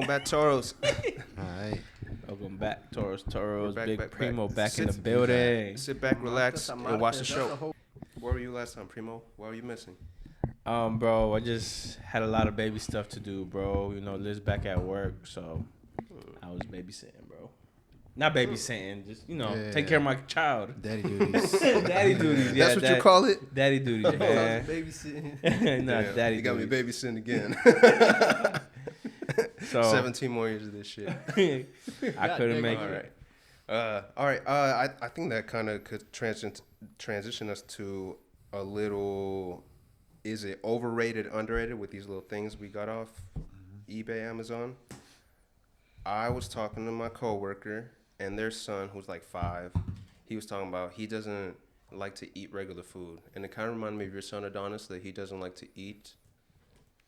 Welcome back, Toros. All right. Welcome back, Toros. Big back. Primo back in the Sit- building. Sit back, relax, and watch the show. Where were you last time, Primo? Why were you missing? Bro, I just had a lot of baby stuff to do, bro. You know, Liz back at work, so I was babysitting, bro. Not babysitting, just take care of my child. Daddy duties. Daddy duties. Yeah, That's what you call it? Daddy duties, man. Babysitting. Nah, Damn, daddy you got duties. me babysitting again. So 17 more years of this shit. I couldn't make All it. right. I think that kind of could transition us to a little. Is it overrated, underrated with these little things we got off eBay, Amazon? I was talking to my coworker and their son, who's like 5. He was talking about he doesn't like to eat regular food, and it kind of reminded me of your son Adonis, that he doesn't like to eat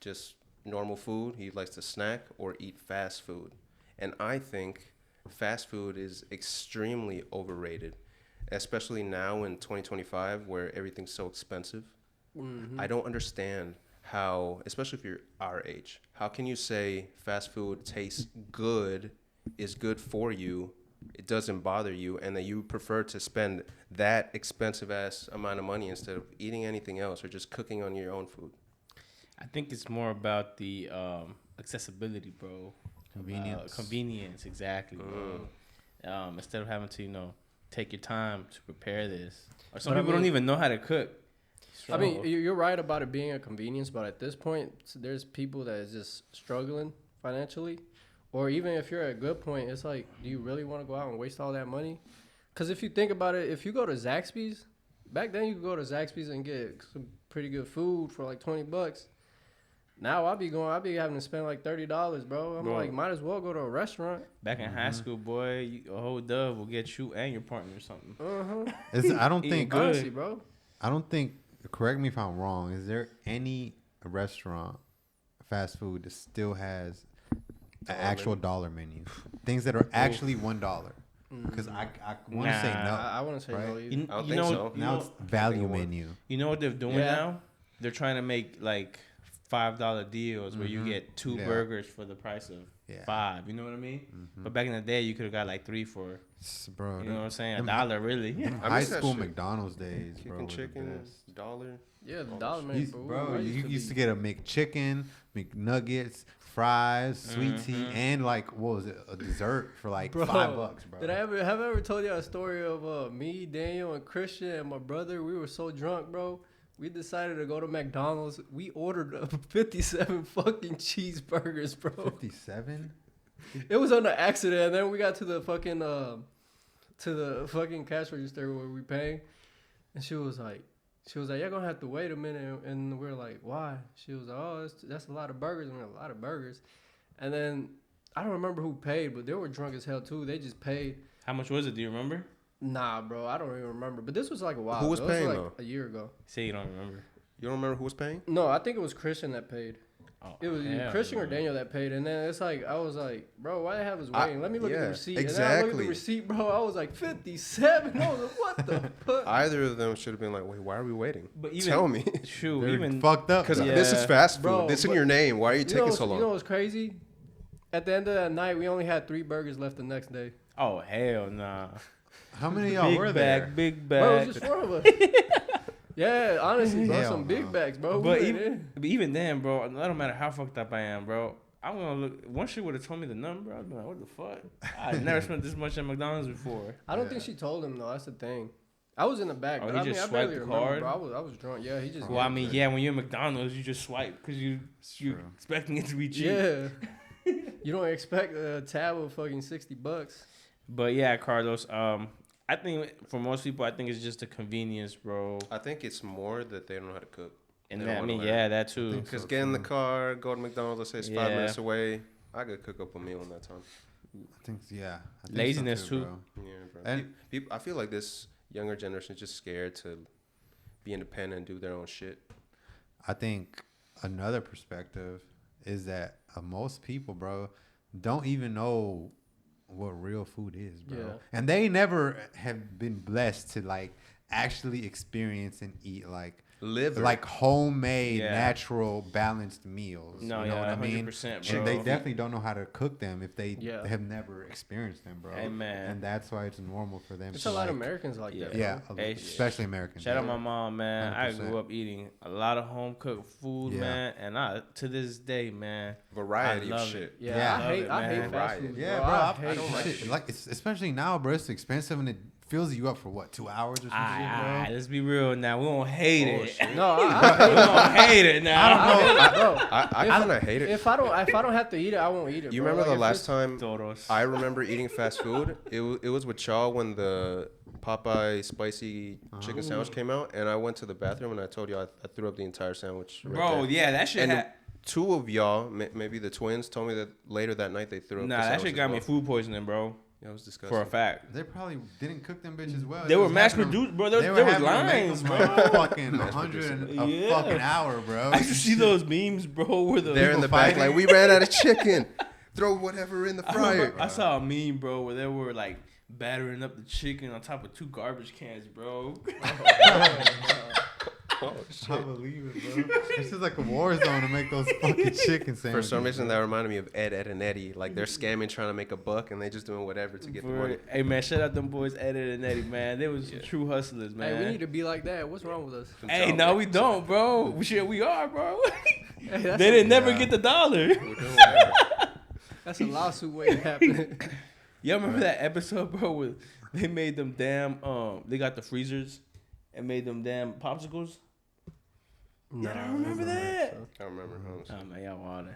just normal food. He likes to snack or eat fast food, and I think fast food is extremely overrated, especially now in 2025 where everything's so expensive. I don't understand how, especially if you're our age, how can you say fast food tastes good, is good for you, it doesn't bother you, and that you prefer to spend that expensive ass amount of money instead of eating anything else or just cooking on your own food? I think it's more about the accessibility, bro. Convenience, exactly, bro. Instead of having to, take your time to prepare this. Or some people don't even know how to cook. So. I mean, you're right about it being a convenience, but at this point, there's people that is just struggling financially. Or even if you're at a good point, it's like, do you really want to go out and waste all that money? Because if you think about it, if you go to Zaxby's, back then you could go to Zaxby's and get some pretty good food for like $20. Now I'll be having to spend like $30, bro. I'm like, might as well go to a restaurant. Back in high school, boy, a whole dove will get you and your partner or something. I don't think, honestly, bro. I don't think, correct me if I'm wrong, is there any restaurant, fast food, that still has an actual dollar menu? Things that are actually $1. Because I want to say no. I want to say no. You I don't think so. Now it's value menu. You know what they're doing now? They're trying to make like $5 deals where you get 2 burgers for the price of 5. You know what I mean? But back in the day, you could have got like 3 for, bro, you know what I'm saying? $1 really. High school McDonald's days, bro. Chicken, $1. Yeah, the dollar menu, Bro, you used to get a McChicken, McNuggets, fries, sweet tea, and like, what was it, a dessert for like $5, bro. Have I ever told you a story of me, Daniel, and Christian and my brother? We were so drunk, bro. We decided to go to McDonald's. We ordered 57 fucking cheeseburgers, bro. 57? It was on the accident. And then we got to the fucking cash register where we paying, and she was like, you're gonna have to wait a minute. And we're like, why? She was like, oh, that's a lot of burgers. And we're like, a lot of burgers. And then I don't remember who paid, but they were drunk as hell too. They just paid. How much was it? Do you remember? Nah, bro, I don't even remember. But this was like a while. Who was ago. paying, It was though? like a year ago. Say you don't remember. You don't remember who was paying? No, I think it was Christian that paid. Oh, It was either Christian or Daniel that paid. And then it's like, I was like, bro, why they have us waiting? Let me look at the receipt. Exactly. And then I looked at the receipt, bro. I was like, 57? I was like, what the fuck? Either of them should have been like, wait, why are we waiting? But even, Tell me. Shoot, They're even fucked up. Because Bro. this is fast food. Bro, It's in but your name. Why are you taking so long? You know what's crazy? At the end of that night, we only had 3 burgers left the next day. Oh, hell nah. How many of y'all were there? Big Bro, it bag. was just 4 of us. Yeah, honestly, bro, Hell some big no. bags, bro. But even then, bro, it don't matter how fucked up I am, bro. I'm gonna look. Once she would have told me the number, I'd be like, "What the fuck? I never spent this much at McDonald's before." I don't think she told him though. That's the thing. I was in the back. Oh, But he I mean, just I barely swiped the remember, card? bro. I was drunk. Yeah, he just. Well, I mean, yeah, when you're at McDonald's, you just swipe because you expecting it to be cheap. Yeah. You don't expect a tab of fucking $60. But yeah, Carlos. I think for most people, I think it's just a convenience, bro. I think it's more that they don't know how to cook. And They that, don't I wanna mean, learn. yeah, that too. Because get in the car, go to McDonald's, let's say it's 5 Yeah. minutes away. I could cook up a meal in that time. I think, yeah. I think Laziness, so too. bro. Yeah, bro. And- People, I feel like this younger generation is just scared to be independent and do their own shit. I think another perspective is that most people, bro, don't even know what real food is, bro. Yeah. And they never have been blessed to like actually experience and eat like liver. like homemade, Yeah. natural, balanced meals. No, you know yeah, what I mean? 100%, And they bro. definitely don't know how to cook them if they Yeah. have never experienced them, bro. Hey, man. And that's why it's normal for them. It's to a lot like, of Americans like that. Yeah, bro. Hey, especially Americans. Shout out yeah. my mom, man. I 100%. grew up eating a lot of home cooked food, Yeah. man, and I to this day, man, Variety I of love shit. it. Yeah, Yeah. I hate man. fast Right. food. Yeah, bro. bro. I I hate don't that like shit. it. Like, especially now, bro. It's expensive and it fills you up for what, 2 hours or something, bro? Let's be real now. We don't hate it. No, We I hate it. don't hate it now. Bro, I kind of hate it. if I don't have to eat it, I won't eat it. You bro. remember Like, the if last it's- time Toros. I remember eating fast food? It was with y'all when the Popeye spicy chicken sandwich came out, and I went to the bathroom and I told y'all I threw up the entire sandwich. Right Bro, there. yeah, that shit And had. two of y'all, maybe the twins, told me that later that night they threw up. Nah, the that sandwich shit as got me well. food poisoning, bro. Yeah, it was disgusting. For a fact. They probably didn't cook them bitches well. They were was mass having them- produced, bro. they There were was having them make lines, them bro. like fucking Mass 100 produced. a Yeah. fucking hour, bro. I used to see those memes, bro, where the They're in the back like, we ran out of chicken. Throw whatever in the fryer. I saw a meme, bro, where they were like battering up the chicken on top of 2 garbage cans, bro. Oh, I shit. believe it, bro. It's just like a war zone to make those fucking chicken sandwiches. For some reason, that reminded me of Ed, and Eddie. Like, they're scamming, trying to make a buck, and they just doing whatever to get the money. Hey man, shout out them boys, Eddie and Eddie, man. They was Yeah. true hustlers, man. Hey, we need to be like that. What's wrong with us? Hey, no, we don't, bro. We are, bro. Hey, that's They didn't never Yeah. get the dollar. We're doing whatever. That's a lawsuit waiting to happen. Y'all remember that episode, bro, where they made them damn they got the freezers and made them damn popsicles? No, I don't remember that. I remember. Honestly. Oh man, y'all want it.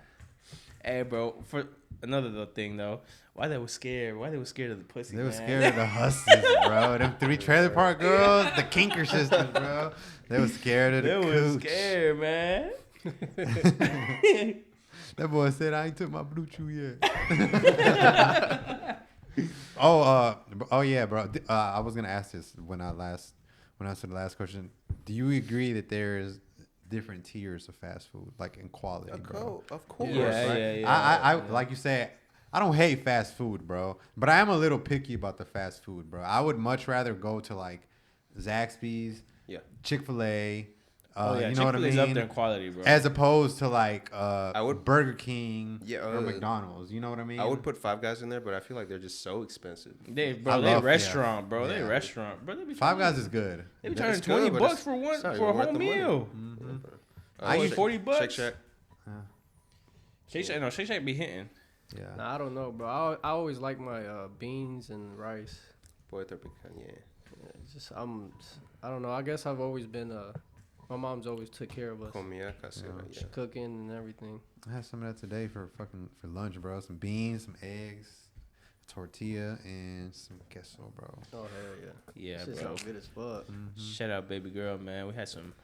Hey, bro, for another little thing though, why they were scared? Why they were scared of the pussy? They were man? scared of the hustlers, bro. Them 3 trailer park girls, the Kinker sisters, bro. They were scared of the They were cooch. scared, man. That boy said, I ain't took my blue chew yet. Oh yeah, bro. I was gonna ask this when I answered the last question. Do you agree that there's different tiers of fast food, like in quality, bro? Of course. Yeah, right? yeah, yeah. I like you said, I don't hate fast food, bro, but I am a little picky about the fast food, bro. I would much rather go to like Zaxby's, Yeah. Chick-fil-A, Oh yeah, you know what I Chick-fil-A's mean? up there in quality, bro. As opposed to like would- Burger King Yeah, or McDonald's. You know what I mean? I would put Five Guys in there, but I feel like they're just so expensive. They I bro, love- restaurant, bro. They yeah. restaurant, bro. They be Five charging- Guys is good. They be It's charging good, $20 but it's for one it's not for a even worth whole the money. meal. I Only used- $40. Shake Shack. Shake Shack be hitting. Yeah. Nah, I don't know, bro. I always like my beans and rice. Boy, they're pecan, yeah. It's just I don't know. I guess I've always been my mom's always took care of us, Comida casera, yeah. cooking and everything. I had some of that today for lunch, bro. Some beans, some eggs, tortilla, and some queso, bro. Oh hell yeah! Yeah, Shit bro. sounds good as fuck. Shout out, baby girl, man. We had some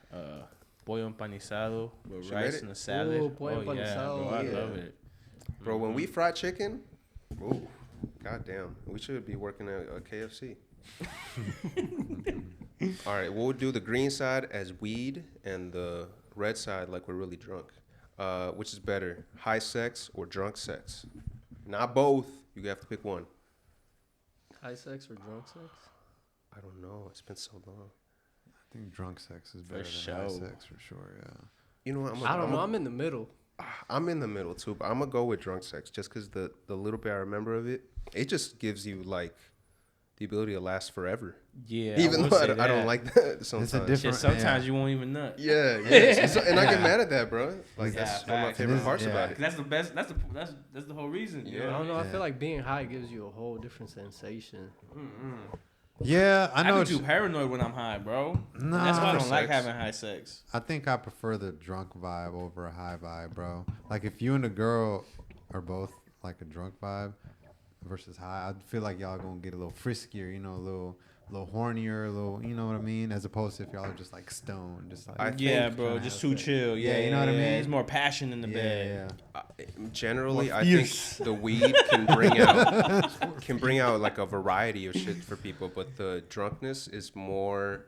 pollo empanizado with She made rice it? and a salad. Ooh, pollo Oh yeah, bro. empanizado, I yeah. love it. Bro, when we fry chicken, ooh, goddamn, we should be working at a KFC. All right, we'll do the green side as weed and the red side like we're really drunk. Which is better, high sex or drunk sex? Not both. You have to pick one. High sex or drunk sex? I don't know. It's been so long. I think drunk sex is better than sure. high sex for sure. Yeah. You know what? I don't know. I'm in the middle. I'm in the middle too, but I'm gonna go with drunk sex just because the little bit I remember of it, it just gives you like the ability to last forever. Yeah, Even will though say I don't that. like that sometimes. different- Shit, sometimes yeah. you won't even nut. Yeah, yeah. And I get Yeah. mad at that, bro. Like Yeah, that's one of my facts. favorite It is- parts yeah. about it. That's the best. That's the whole reason. You Yeah. know? I don't know. I Yeah. feel like being high gives you a whole different sensation. Yeah, I know. I be it's- too paranoid when I'm high, bro. Nah. That's why I don't For like sex. having high sex. I think I prefer the drunk vibe over a high vibe, bro. Like if you and the girl are both like a drunk vibe versus high, I feel like y'all gonna get a little friskier, you know, a little hornier, a little, you know what I mean? As opposed to if y'all are just like stoned, just like I Yeah, think- bro, Trying to just have too sex. chill. Yeah, you know what I mean? There's more passion in the bed. yeah. Generally, More I think fierce. the weed can bring out like a variety of shit for people, but the drunkenness is more,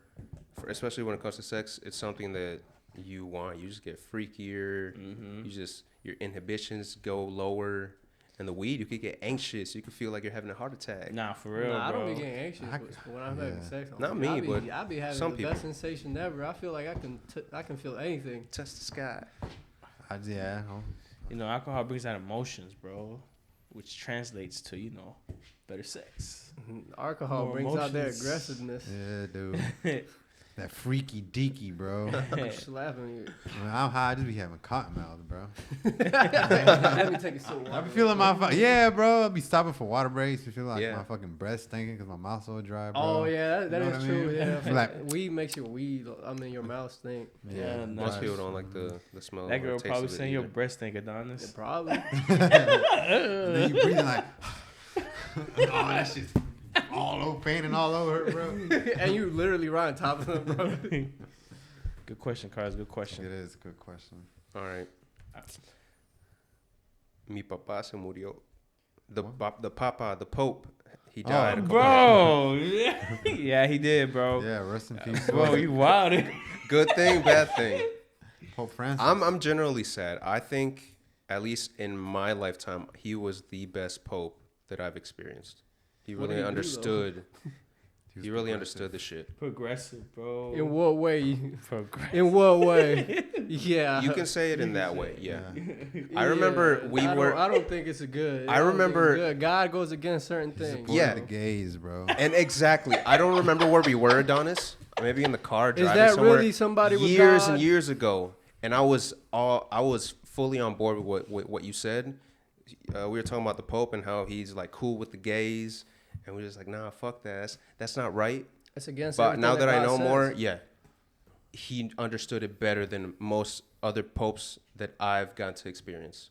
especially when it comes to sex. It's something that you want. You just get freakier. Mm-hmm. You just your inhibitions go lower, And the weed, you could get anxious. You could feel like you're having a heart attack. Nah, for real, Nah, I bro. don't be getting anxious when I'm having sex. Not me, I be having some the people. best sensation ever. I feel like I can feel anything. Touch the sky. Yeah. You know, alcohol brings out emotions, bro, which translates to, you know, better sex. Alcohol More brings out their emotions. aggressiveness. Yeah, dude. That freaky deaky, bro. Slapping you. When I'm high, I just be having cotton mouth, bro. Let me take a sip. I be feeling yeah, bro. I be stopping for water breaks. I feel like Yeah. my fucking breath stinking because my mouth's so dry, bro. Oh yeah, that You know is what I true. mean? Yeah, Like- weed makes your your mouth stink. Yeah, Most nice. people don't like the smell. That or girl taste probably of it saying your either. breast stink, Adonis. Yeah, probably. And then you breathing like, oh, that shit's all over, painting all over it, bro. And you literally right on top of them, bro. Good question, Carlos. Good It question. is a good question. All right. Mi papá se murió. The Pope, he died. a couple Bro, yeah, he did, bro. Yeah, rest in peace. Bro, you wild. Good thing, bad thing. Pope Francis. I'm generally sad. I think, at least in my lifetime, he was the best pope that I've experienced. He What did really he do, understood. was He really progressive. understood the shit. Progressive, bro. In what way? Progressive. In what way? Yeah. You can say it in that way, yeah. Yeah. I remember I don't think it's a good. I remember- good. God goes against certain things. Supported Yeah. the gays, bro. And exactly, I don't remember where we were, Adonis. Maybe in the car driving that somewhere. really somebody with years God? and years ago? And I was fully on board with what you said. We were talking about the Pope and how he's like cool with the gays, and we're just like, nah, fuck that. That's not right. It's against. But everything now that I God know says. more, yeah, he understood it better than most other popes that I've gotten to experience.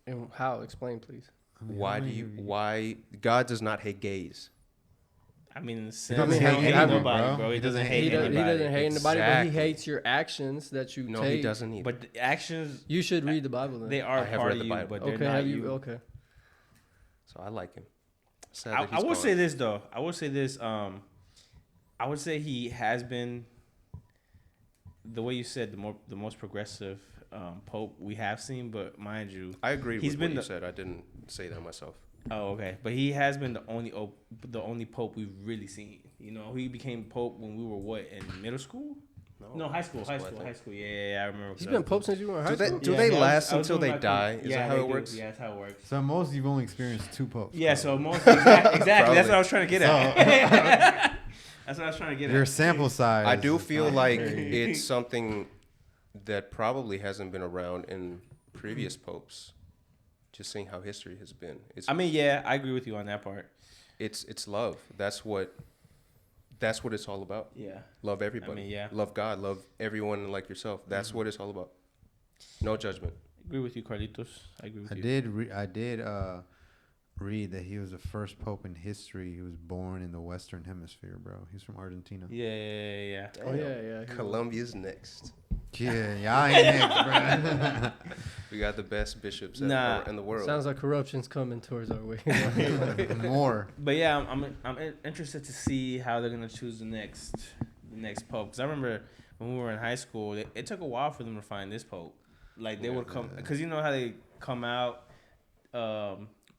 And how? Explain, please. Why God does not hate gays? I mean, in the sense, doesn't he hate don't hate anyone, nobody, bro. bro. He He doesn't doesn't hate He anybody. doesn't hate anybody, but he Exactly. hates your actions that you No, take. he doesn't either. But the actions, You should read the Bible then. they are I have part read of the you, Bible. but they're okay, not have you. you? Okay. So I like him. Sad I that he's will gone. say this though. I will say this. I would say he has been the way you said the most progressive pope we have seen. But mind you, I agree he's with been what you the- said. I didn't say that myself. oh okay, but he has been the only pope we've really seen. You know, he became pope when we were in middle school? No, high school. I High think. school. Yeah, I remember. He's been pope since you were in high school. Do Yeah, they I was- last I was until doing they my die? thing. Is Yeah, that how they it do. works? Yeah, that's how it works. So most you've only experienced 2 popes. Yeah, bro. so most exactly. That's Probably. what I was trying to get at. That's what I was trying to get Your at. sample size. I do is feel not like very- it's something that probably hasn't been around in previous popes. Just seeing how history has been. I mean, yeah, I agree with you on that part. It's love. That's what it's all about. Yeah. Love everybody. I mean, yeah. Love God. Love everyone like yourself. That's what it's all about. No judgment. Agree with you, Carlitos. I agree with I you. did read that he was the first pope in history who was born in the Western Hemisphere, bro. He's from Argentina. Yeah. Oh yeah. Colombia's next. Yeah, y'all ain't next, bro. We got the best bishops Nah. in the world. Sounds like corruption's coming towards our way. More. But yeah, I'm interested to see how they're gonna choose the next pope. Because I remember when we were in high school, it took a while for them to find this pope. Like they would come, because you know how they come out.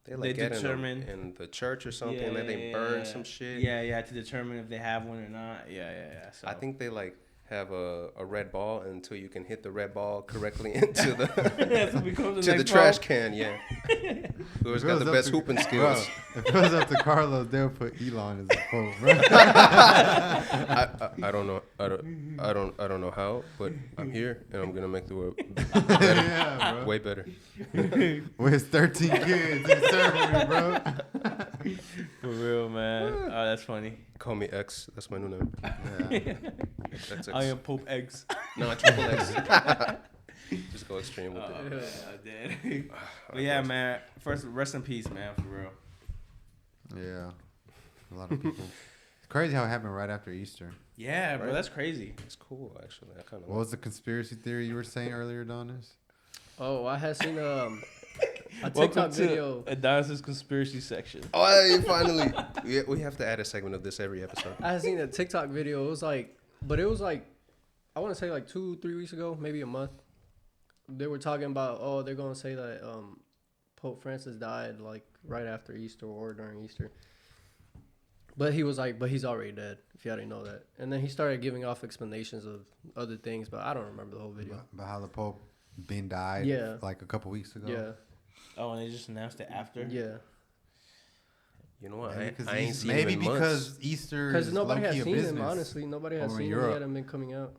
They like get determine in the church or something, and then they burn some shit. Yeah, to determine if they have one or not. Yeah. So I think they like have a red ball until you can hit the red ball correctly into the that's what becomes to the next trash pope. can. Yeah, whoever's If it got was the up best to- hooping Bro, skills. if it was up to Carlos, they'll put Elon as the pope, bro. I don't know. I don't know how, but I'm here and I'm gonna make the world Yeah, bro. way better. With his 13 kids in ceremony, bro. For real, man. Oh, that's funny. Call me X. That's my new name. Yeah. That's X. I am Pope Eggs. No, triple X. Just go extreme with it. I did. But yeah, man. First, rest in peace, man. For real. Yeah. A lot of people. It's crazy how it happened right after Easter. Yeah, bro. Right? That's crazy. It's cool, actually. I kind of. What was the conspiracy theory you were saying earlier, Donis? Oh, I had seen a Welcome TikTok to video. Adonis' conspiracy section. Oh, hey, finally! We have to add a segment of this every episode. I had seen a TikTok video. It was like, I want to say like 2-3 weeks ago, maybe a month. They were talking about, they're gonna say that Pope Francis died like right after Easter or during Easter. But he was like, but he's already dead. If y'all didn't know that. And then he started giving off explanations of other things, but I don't remember the whole video. But how the Pope been died like a couple weeks ago. Yeah. Oh, and they just announced it after. Yeah. You know what? Maybe I ain't seen maybe him in because months. Easter. Because nobody has seen business him. Honestly, nobody has over in seen him. Europe. He hadn't been coming out.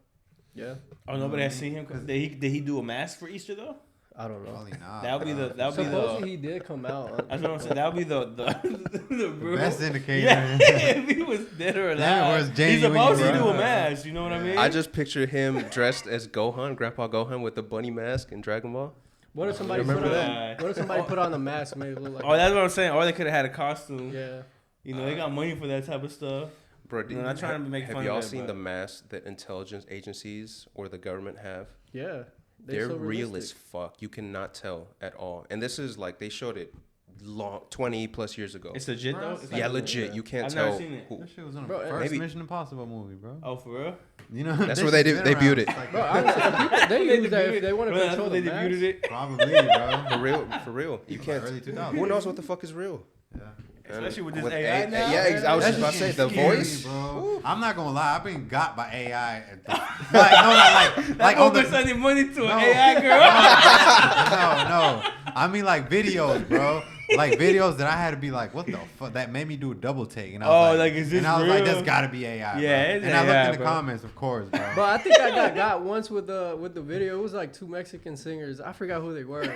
Yeah. Oh, nobody has seen him. Did he do a mask for Easter though? I don't know. Probably not. That would be the. Supposedly he did come out. That's what I'm saying. That would be the real, best indicator. Yeah, if he was dead or alive, he's supposed to do a mask. You know what I mean? I just picture him dressed as Gohan, Grandpa Gohan, with the bunny mask in Dragon Ball. What if somebody put on? What if somebody put on a mask, made it look like? Oh, that's what I'm saying. Or they could have had a costume. Yeah. You know, they got money for that type of stuff. Bro, I'm not trying to make fun of it. Have y'all seen but- the masks that intelligence agencies or the government have? Yeah. They're so real as realistic. fuck. You cannot tell at all. And this is like they showed it 20 plus years ago. It's legit though. It's Yeah, like- legit. You can't I've tell. never seen it. who- That shit was on the Bro, first maybe- Mission Impossible movie, bro. Oh, for real? You know, That's this where they shit's been debuted around it. like Bro, honestly, people, they use that if they want to Bro, that's control when the they mask. debuted it. Probably, bro. For real. You can't. Early 2000s. Who knows what the fuck is real? Yeah. Especially with this With AI now. Yeah, I was That just about to say shit the scary, voice. bro. I'm not gonna lie, I've been got by AI. Like, no, not like on the sending money to No. an AI girl. no. I mean like videos, bro. Like videos that I had to be like, what the fuck? That made me do a double take. And I was like, is this and I was like, real? that's gotta be AI. Yeah, bro. it's And I AI, looked in the bro. comments, of course, bro. But I think I got once with the video. It was like two Mexican singers. I forgot who they were.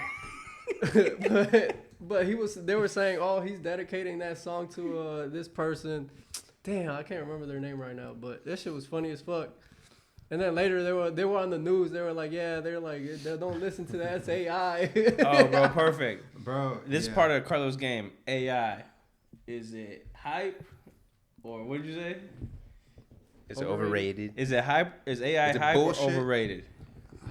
but they were saying, oh, he's dedicating that song to this person. Damn, I can't remember their name right now. But that shit was funny as fuck. And then later they were on the news. They were like, yeah, don't listen to that. It's AI. Oh, bro, perfect. Bro, This is part of Carlos' game. AI. Is it hype? Or what did you say? It's overrated. Is it hype? Is AI Is it hype bullshit? or overrated?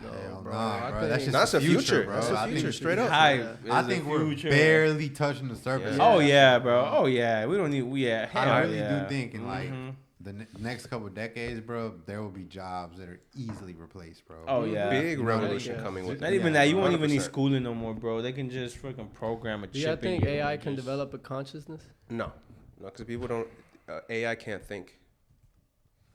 Hell bro. nah, I bro. think- That's just That's the a future, future. bro. That's a I think- future, straight up. Hype. I is think the we're future. barely touching the surface. Yeah. Oh yeah, bro. Oh yeah. We don't need. I hell really yeah. do think in like Mhm. the next couple of decades, bro, there will be jobs that are easily replaced, bro. Oh yeah. Big You know, revolution yeah. coming with Not it. even that. You won't even need 100%. schooling no more, bro. They can just freaking program a Do chip. y'all in think you AI and can just- develop a consciousness? No, because people don't. AI can't think.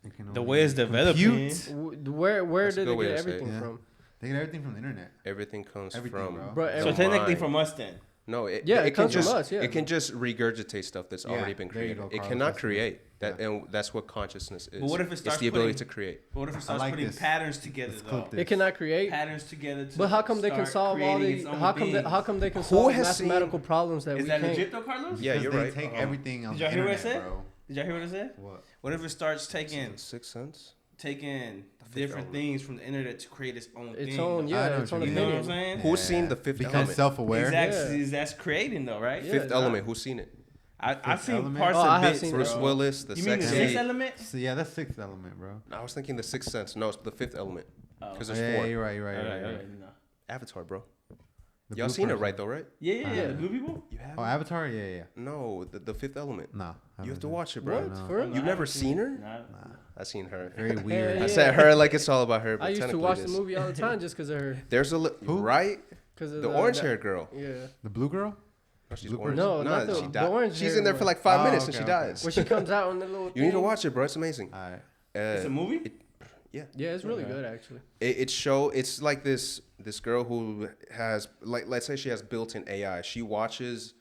It can The only way it's developing. compute. Where That's a did good they way get to say it. everything Yeah. from? They get everything from the internet. Everything comes Everything, from. bro. Bro, the So technically mind. from us then. No, it It can comes from just us, yeah. it can just regurgitate stuff that's Yeah, already been there you created. go, It Carlos. cannot That's create that, Yeah. and that's what consciousness is. But what if it It's starts the ability putting- to create. But what if it starts like putting this. patterns together Let's though? clip this. It cannot create. Patterns together. To But how come they can start solve all creating these? its own How come things? they can Who solve has mathematical problems that Is we that can't? legit though, Carlos? Yeah, Because you're they right. take everything on Did the y'all hear what I internet, said? bro. Did y'all hear what I said? What? What if it starts taking Sixth Sense. different element. things from the internet to create its own Its thing? own, though? I yeah, know its what own you You know what I'm opinion. saying? Who's seen the fifth Because element? self-aware. Exactly. Yeah. That's creating though, right? Yeah. Fifth element. Who's seen it? I've seen Element? parts Oh, I of have bits. seen Bruce bro. Willis, the You mean the sexy. sixth element? So yeah, that's sixth element, bro. I was thinking the Sixth Sense. No, it's the Fifth Element. Oh. Because Oh, there's yeah, four. you're right. You're right. You're Okay, right. okay, no. Avatar, bro. The Y'all blue seen it person. right though, right? Yeah. The blue people. You have. Oh, Avatar. Yeah, yeah. No, the Fifth Element. Nah. You have to watch it, bro. What? No. For real? You've never seen her? Nah. I seen her. Very weird. I Yeah. said her like it's all about her. But I used to technically watch it the is. movie all the time just because of her. There's a Who? right. Because of The orange haired girl. Yeah. The blue girl. No, she's Blue orange. No, Nah, not the- she the died. orange She's hair in there for one. like 5 Oh, minutes and okay, she okay. dies. When she comes out on the little. You need to thing. watch it, bro. It's amazing. All right. It's a movie. Yeah, it's really good actually. It's like this girl who has, like, let's say she has built-in AI. She watches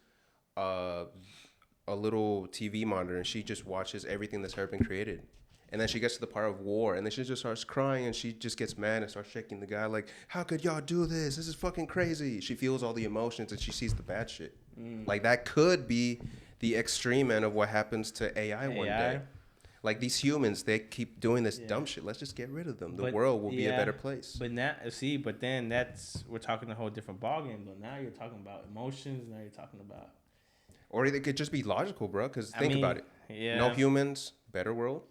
a little TV monitor and she just watches everything that's ever been created. And then she gets to the part of war and then she just starts crying and she just gets mad and starts shaking the guy like, how could y'all do this? This is fucking crazy. She feels all the emotions and she sees the bad shit. Like that could be the extreme end of what happens to AI one day. Like these humans, they keep doing this dumb shit. Let's just get rid of them. The world will be a better place. But now, but then we're talking a whole different ballgame though. Now you're talking about emotions. Now you're talking about. Or it could just be logical, bro. Because I think mean, about it. Yeah. No humans, better world.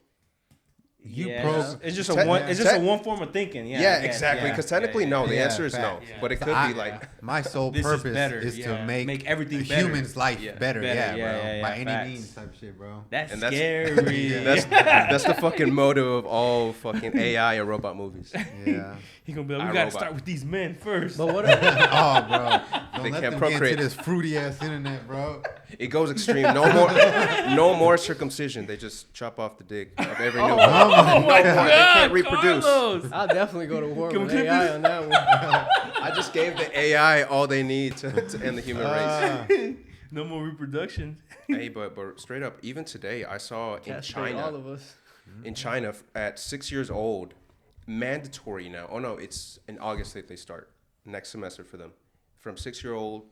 It's just a one. It's just a one form of thinking. Yeah, exactly. Because technically, no. The answer is no. facts. But it could be like my sole purpose is to make everything better. humans' life better. Yeah, bro. By facts. any means, type shit, bro. That's And that's- scary. that's the fucking motto of all fucking AI and robot movies. Yeah. He gonna be like, we I, gotta Robot. start with these men first. But what? Oh, bro. Don't They let can't them procreate. get into this fruity ass internet, bro. It goes extreme. No more circumcision. They just chop off the dick of every new one. Oh my They God, can't reproduce. Carlos. I'll definitely go to war Can we with clip AI this? on that one. I just gave the AI all they need to end the human race. No more reproduction. Hey, but straight up, even today, I saw in Castrate all China, of us. at 6 years old, mandatory now. Oh no, it's in August that they start next semester for them. From 6-year-old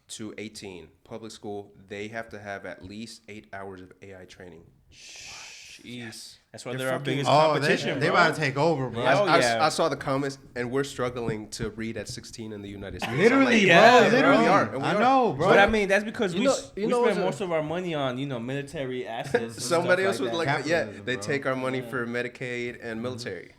to 18, public school, they have to have at least 8 hours of AI training. Jeez. That's why They're they're our fucking- biggest Oh, competition, they bro. about to take over, bro. Yeah. I saw the comments, and we're struggling to read at 16 in the United States. Literally, Yeah, bro. bro. Literally. We are, and we I are. know, bro. But I mean, that's because You we know spend what's most of our money on, military assets. and Somebody stuff else was that. like, Capitalism, they bro. take our money for Medicaid and military.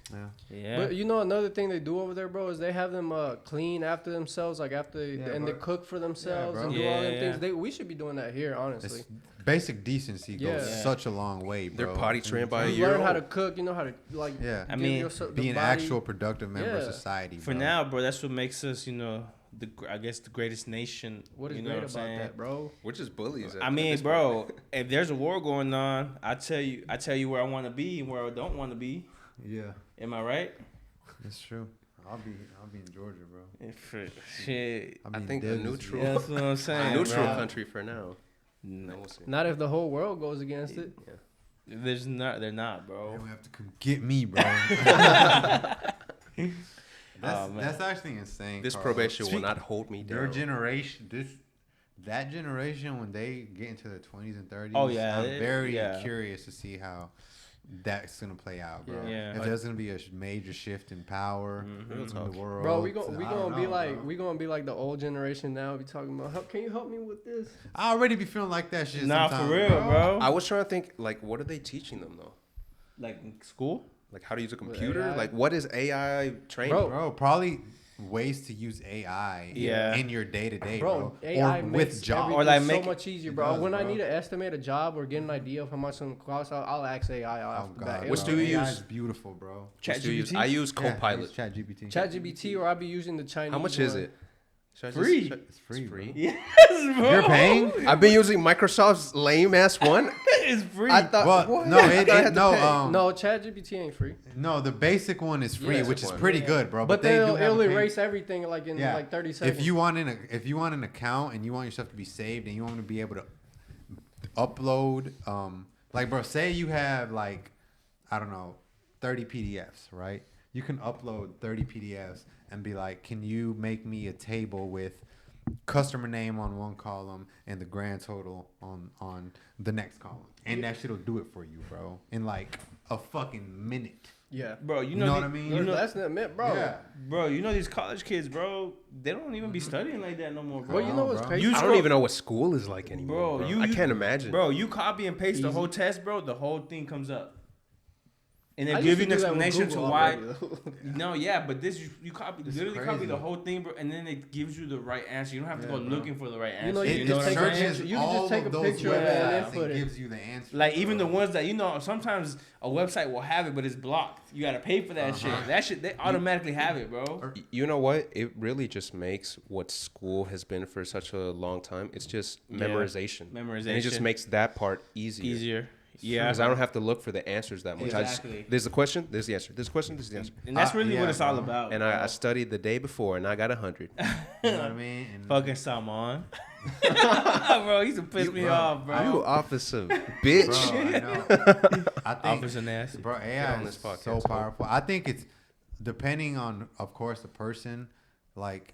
Yeah. But you know another thing they do over there, bro, is they have them clean after themselves, like and they bro. cook for themselves bro. and do all them Yeah. things. We should be doing that here, honestly. It's basic decency goes Yeah. such a long way, bro. They're potty trained by a You year learn how old. to cook, you know how to like. Yeah. I give mean, yourself- Be the an body- actual productive member of Yeah. society, For bro. now, bro, that's what makes us, I guess the greatest nation. What is you know great what about I'm saying? that, bro? We're just bullies. I mean, bro, if there's a war going on, I tell you where I want to be and where I don't want to be. Yeah, Am I right? it's true. I'll be in Georgia, bro. Shit. I think a neutral, Yeah, that's what I'm a saying. neutral bro. country for now. No, We'll see. Not if the whole world goes against it. Yeah. they're not, bro. You have to come get me, bro. That's actually insane. This Carlos. probation will not hold me Their down. generation, that generation, when they get into their 20s and 30s, Oh, yeah, I'm very yeah. curious to see how that's gonna play out, bro. Yeah. If there's gonna be a major shift in power Real in the talk. world, Bro, we I gonna don't be know, like bro. we gonna be like the old generation now. Be talking about, can you help me with this? I already be feeling like that shit. Nah, for sometimes, real, bro. I was trying to think, like, what are they teaching them though? Like in school. Like how to use a computer? AI? Like what is AI training? Bro, probably ways to use AI Yeah. in your day to day, Bro, bro. AI or makes with jobs. everything Or like so make- much easier, It bro. does, When I bro. need to estimate a job or get an idea of how much something costs, I'll ask AI Oh off the god, bat. Which bro. do you AI use? is beautiful, bro. What do you use? ChatGPT? I use Copilot. ChatGPT. ChatGPT, or I'll be using the Chinese. How much is one. it? Should I Free. It's free, bro. Yes, bro. You're paying? I've been using Microsoft's lame ass one. It's free. I thought Well, what? no, I thought I had to pay. No, ChatGPT ain't free. No, the basic one is free, Yeah. which is One. pretty good, bro. But they do it'll have a pay- erase everything like in like 30 seconds. If you want an account and you want your stuff to be saved and you want to be able to upload, like, bro, say you have like, I don't know, 30 PDFs, right? You can upload 30 PDFs and be like, can you make me a table with customer name on one column and the grand total on the next column, and that shit'll do it for you, bro, in like a fucking minute. yeah, Bro, You know what I mean? that's not meant, bro. Yeah. Bro, these college kids, bro, they don't even be studying like that no more, bro. Well, you know what's bro. crazy? You I don't even know what school is like anymore. Bro, Bro, I can't imagine. Bro, you copy and paste the Easy. whole test, bro, the whole thing comes up. And I they'll used give you to an do that with explanation to Google why. already, though. No, yeah, but you copy, This is literally copy crazy. the whole thing, bro, and then it gives you the right answer. You don't have to Yeah, go bro. looking for the right answer. You know, You, you know just what I'm take a saying? picture. You can just take a picture of it and websites input it. gives you the answer. Like even the bro. ones that sometimes a website will have it, but it's blocked. You gotta pay for that shit. That shit they automatically have it, bro. You know what? It really just makes what school has been for such a long time. It's just Yeah. memorization. Memorization. And it just makes that part easier. Easier. Yeah. Because I don't have to look for the answers that much. Exactly. There's the question, there's the answer. There's the question, there's the answer. And that's really yeah, what it's all bro. about. And I studied the day before and I got 100. You know what I mean? And fucking Salmon. Bro, he used to piss me bro, off, bro. You officer bitch. Bro, I know. I think, Officer nasty. bro, Get AI on is this podcast, so bro. powerful. I think it's depending on, of course, the person. Like,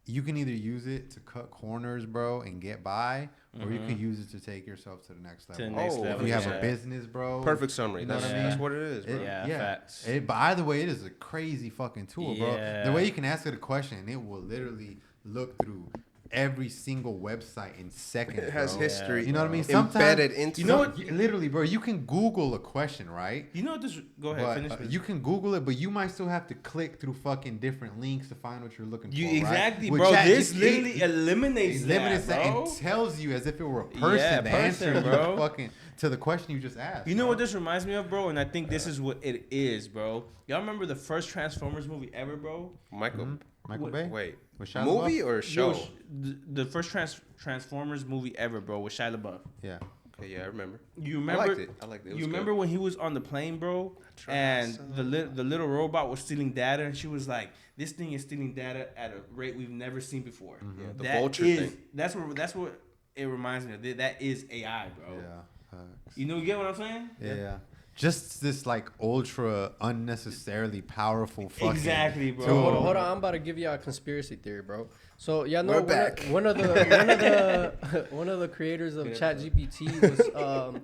you can either use it to cut corners, bro, and get by, or you can use it to take yourself to the next level. To the next Oh, level. If you have yeah. a business, bro. Perfect summary. You know That's, what I mean? that's what it is, bro. Yeah, Yeah. facts. But either way, it is a crazy fucking tool, bro. Yeah. The way you can ask it a question, and it will literally look through every single website in seconds. It has bro. history. You know what I mean? Embedded into. You know what? Literally, bro. You can Google a question, right? You know what this? Go ahead, But, finish. you can Google it, but you might still have to click through fucking different links to find what you're looking You for. exactly, right? bro. With This ChatGPT, literally eliminates eliminates that, bro. and tells you as if it were a person Yeah, to answer person, bro. to the question you just asked. You know bro. what this reminds me of, bro? And I think this is what it is, bro. Y'all remember the first Transformers movie ever, bro? Michael. Michael What- Bay? Wait. With Shia Movie LaBeouf? or show? Yo, the first Transformers movie ever, bro, with Shia LaBeouf. Yeah. Okay, yeah, I remember. You I remember? liked it. I liked it. It was You remember good. when he was on the plane, bro, and the little robot was stealing data, and she was like, "This thing is stealing data at a rate we've never seen before." Yeah, the That vulture is- thing. That's what it reminds me of. That is AI, bro. Yeah. You get what I'm saying? Yeah. Just this like ultra unnecessarily powerful fucking Exactly, bro. tool. Hold on, I'm about to give you a conspiracy theory, bro. So yeah, no, We're back. one of the one of the creators of ChatGPT was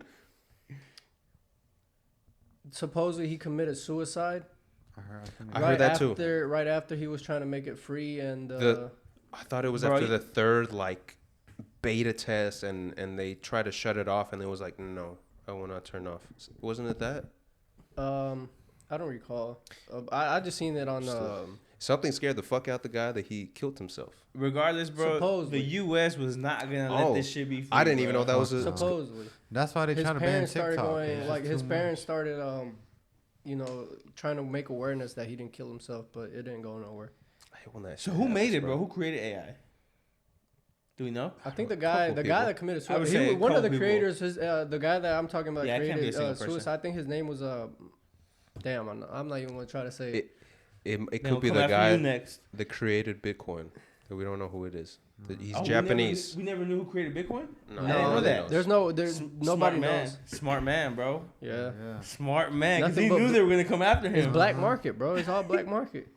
supposedly he committed suicide. I heard that too. Right after he was trying to make it free, and I thought it was Bro, after you- the third like beta test, and they tried to shut it off, and it was like, no, I will not turn off. Wasn't it that? I don't recall. I just seen it on Something scared the fuck out the guy that he killed himself. Regardless, bro, Supposedly. the U.S. was not gonna let this shit be free. I didn't even bro. know that was a. supposedly. That's why they His trying to ban parents TikTok. started going It's like just his too parents much. started trying to make awareness that he didn't kill himself, but it didn't go nowhere. I hate when that So shit who made happens, it, bro? Who created AI? Do we know? I think the couple guy people. that committed I would suicide, say a one of the couple people. creators, the guy that I'm talking about Yeah, it can't be a created single person. suicide. I think his name was damn, I'm not even gonna try to say it. It They'll could be come the after guy you next. that created Bitcoin. That we don't know who it is. He's Oh, Japanese. We never knew who created Bitcoin. No, I didn't know that. knows. There's Smart nobody man. knows. Smart man, bro. Yeah, Yeah. Smart man. Because Nothing he but knew they were gonna come after it's him. black market, bro. It's all black market.